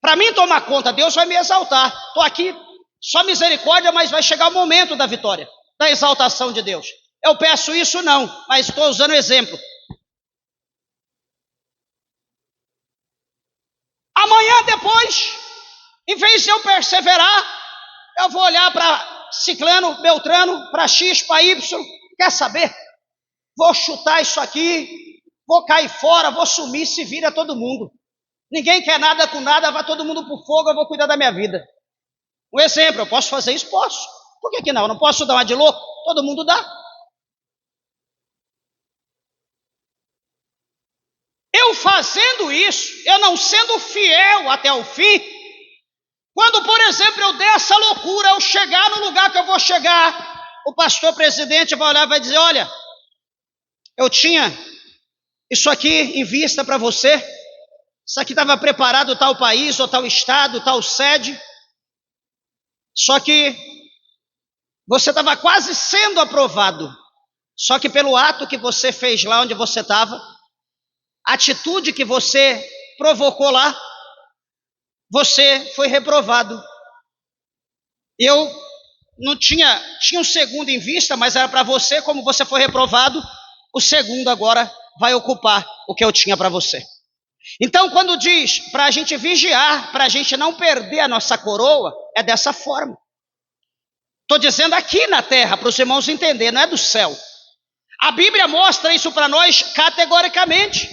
Para mim tomar conta, Deus vai me exaltar. Estou aqui, só misericórdia, mas vai chegar o momento da vitória, da exaltação de Deus. Eu peço isso não, mas estou usando exemplo. Amanhã depois, em vez de eu perseverar, eu vou olhar para Ciclano, Beltrano, para X, para Y. Quer saber? Vou chutar isso aqui, vou cair fora, vou sumir, se vira todo mundo. Ninguém quer nada com nada, vai todo mundo pro fogo, eu vou cuidar da minha vida. Um exemplo, eu posso fazer isso? Posso. Por que não? Eu não posso dar uma de louco? Todo mundo dá. Eu fazendo isso, eu não sendo fiel até o fim, quando, por exemplo, eu der essa loucura, eu chegar no lugar que eu vou chegar, o pastor presidente vai olhar e vai dizer, olha, eu tinha isso aqui em vista para você, isso aqui estava preparado tal país, ou tal estado, tal sede, só que você estava quase sendo aprovado, só que pelo ato que você fez lá onde você estava, a atitude que você provocou lá, você foi reprovado. Eu não tinha um segundo em vista, mas era para você, como você foi reprovado, o segundo agora vai ocupar o que eu tinha para você. Então, quando diz para a gente vigiar, para a gente não perder a nossa coroa, é dessa forma. Estou dizendo aqui na terra, para os irmãos entenderem, não é do céu. A Bíblia mostra isso para nós categoricamente.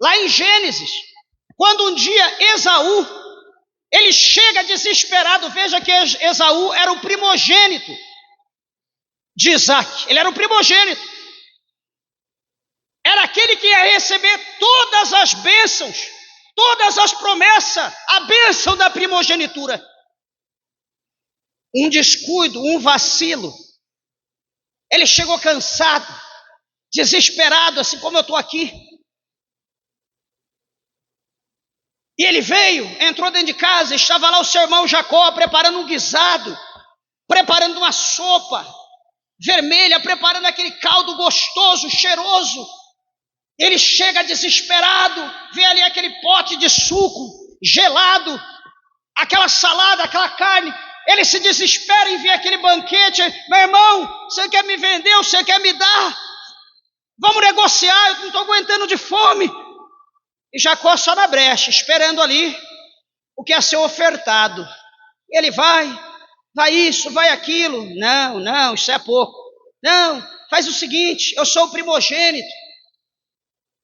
Lá em Gênesis, quando um dia Esaú, ele chega desesperado, veja que Esaú era o primogênito de Isaac, ele era o primogênito. Era aquele que ia receber todas as bênçãos, todas as promessas, a bênção da primogenitura. Um descuido, um vacilo. Ele chegou cansado, desesperado, assim como eu estou aqui. E ele veio, entrou dentro de casa, estava lá o seu irmão Jacó preparando um guisado, preparando uma sopa. vermelha, preparando aquele caldo gostoso, cheiroso. Ele chega desesperado, vê ali aquele pote de suco gelado, aquela salada, aquela carne. Ele se desespera em ver aquele banquete. Meu irmão, você quer me vender? Você quer me dar? Vamos negociar, eu não estou aguentando de fome. E Jacó só na brecha, esperando ali o que ia ser ofertado. Ele vai isso, vai aquilo. Não, isso é pouco. Não, faz o seguinte, eu sou o primogênito.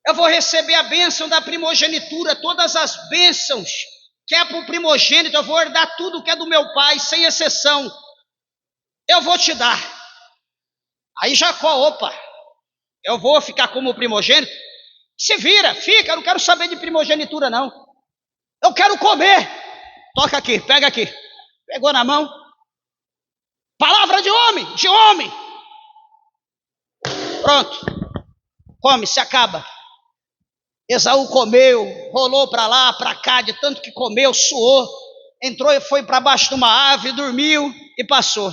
Eu vou receber a bênção da primogenitura, todas as bênçãos que é para o primogênito, eu vou herdar tudo que é do meu pai, sem exceção. Eu vou te dar. Aí Jacó, opa, eu vou ficar como primogênito? Se vira, fica, eu não quero saber de primogenitura não. Eu quero comer. Toca aqui, pega aqui. Pegou na mão. Palavra de homem, de homem. Pronto. Come, se acaba. Esaú comeu, rolou para lá, para cá, de tanto que comeu, suou. Entrou e foi para baixo de uma árvore, dormiu e passou.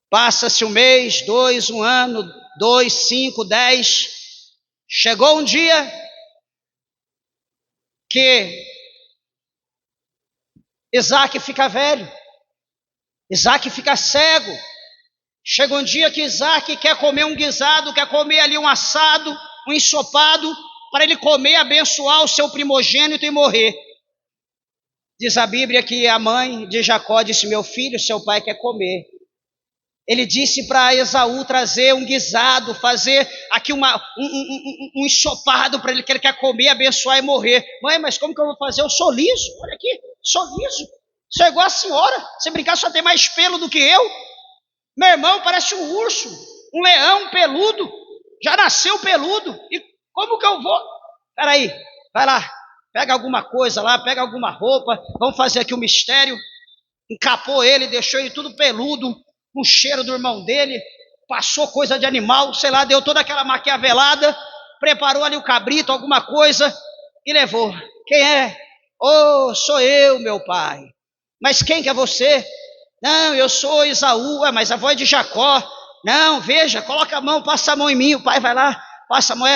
Passa-se um mês, 2, 1 ano, 2, 5, 10. Chegou um dia que Isaac fica velho, Isaac fica cego. Chega um dia que Isaac quer comer um guisado, quer comer ali um assado, um ensopado, para ele comer, abençoar o seu primogênito e morrer. Diz a Bíblia que a mãe de Jacó disse: meu filho, seu pai quer comer. Ele disse para Esaú trazer um guisado, fazer aqui um ensopado para ele, que ele quer comer, abençoar e morrer. Mãe, mas como que eu vou fazer? Eu sou liso, olha aqui, sou liso. Sou igual a senhora, se brincar só tem mais pelo do que eu. Meu irmão parece um urso, um leão peludo, já nasceu peludo. E como que eu vou? Peraí, vai lá, pega alguma coisa lá, pega alguma roupa, vamos fazer aqui um mistério. Encapou ele, deixou ele tudo peludo, com o cheiro do irmão dele, passou coisa de animal, sei lá, deu toda aquela maquiavelada, preparou ali o cabrito, alguma coisa, e levou. Quem é? Oh, sou eu, meu pai. Mas quem que é você? Não, eu sou Esaú. Mas a voz de Jacó. Não, veja, coloca a mão, passa a mão em mim. O pai vai lá, passa a mão.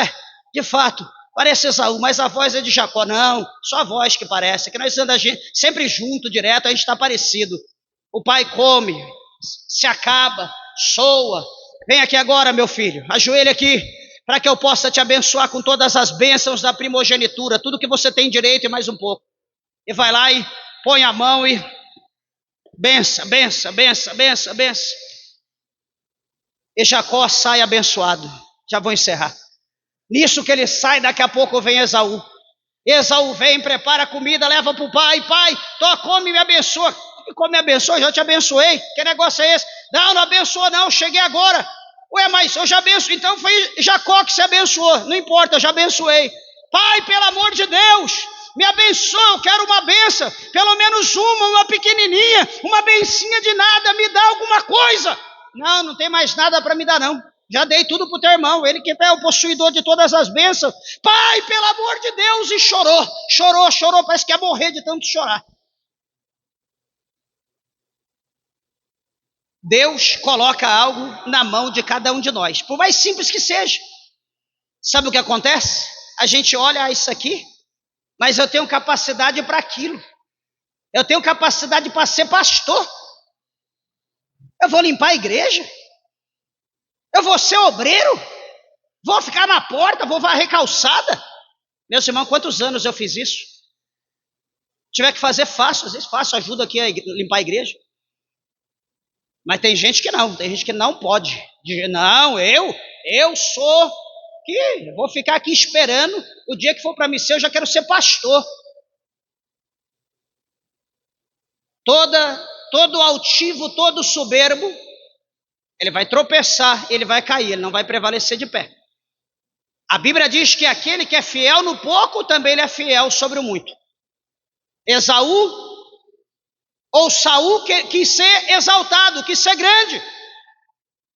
De fato, parece Esaú, mas a voz é de Jacó. Não, só a voz que parece, que nós andamos sempre junto, direto, a gente está parecido. O pai come, se acaba, soa. Vem aqui agora, meu filho, ajoelha aqui, para que eu possa te abençoar com todas as bênçãos da primogenitura, tudo que você tem direito e mais um pouco. E vai lá e põe a mão e benção, benção, benção, benção, benção. E Jacó sai abençoado. Já vou encerrar. Nisso que ele sai, daqui a pouco vem Esaú. Esaú vem, prepara a comida, leva para o pai. Pai, come e me abençoa. E como me abençoa, já te abençoei. Que negócio é esse? Não abençoa não, cheguei agora. Ué, mas eu já abençoei. Então foi Jacó que se abençoou. Não importa, eu já abençoei. Pai, pelo amor de Deus, me abençoa, eu quero uma benção. Pelo menos uma pequenininha, uma bencinha de nada, me dá alguma coisa. Não tem mais nada para me dar não. Já dei tudo para o teu irmão, ele que é o possuidor de todas as bênçãos. Pai, pelo amor de Deus, e chorou, parece que ia morrer de tanto chorar. Deus coloca algo na mão de cada um de nós, por mais simples que seja. Sabe o que acontece? A gente olha isso aqui, mas eu tenho capacidade para aquilo. Eu tenho capacidade para ser pastor. Eu vou limpar a igreja. Eu vou ser obreiro. Vou ficar na porta, vou varrer calçada. Meus irmãos, quantos anos eu fiz isso? Se tiver que fazer, faço. Às vezes faço, ajuda aqui a limpar a igreja. Mas tem gente que não. Tem gente que não pode. Não, eu sou... Eu vou ficar aqui esperando. O dia que for para mim ser, eu já quero ser pastor. Todo altivo, todo soberbo, ele vai tropeçar, ele vai cair, ele não vai prevalecer de pé. A Bíblia diz que aquele que é fiel no pouco, também ele é fiel sobre o muito. Esaú, ou Saul, quis ser exaltado, quis ser grande.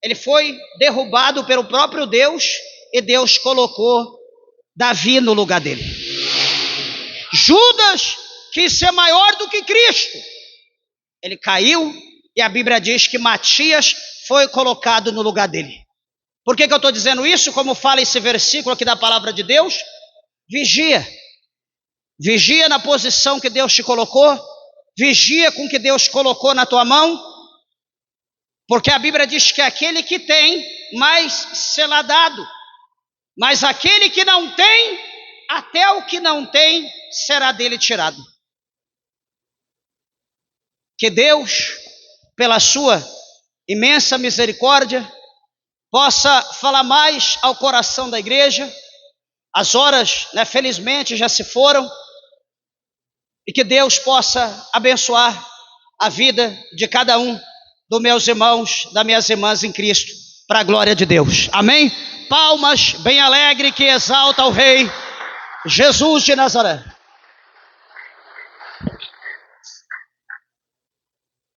Ele foi derrubado pelo próprio Deus, e Deus colocou Davi no lugar dele. Judas quis ser maior do que Cristo. Ele caiu, e a Bíblia diz que Matias foi colocado no lugar dele. Por que eu estou dizendo isso? Como fala esse versículo aqui da palavra de Deus, vigia. Vigia na posição que Deus te colocou, vigia com o que Deus colocou na tua mão, porque a Bíblia diz que aquele que tem, mais será dado, mas aquele que não tem, até o que não tem, será dele tirado. Que Deus, pela sua imensa misericórdia, possa falar mais ao coração da igreja. As horas, felizmente, já se foram, e que Deus possa abençoar a vida de cada um dos meus irmãos, das minhas irmãs em Cristo, para a glória de Deus. Amém? Palmas bem alegre que exalta o Rei Jesus de Nazaré.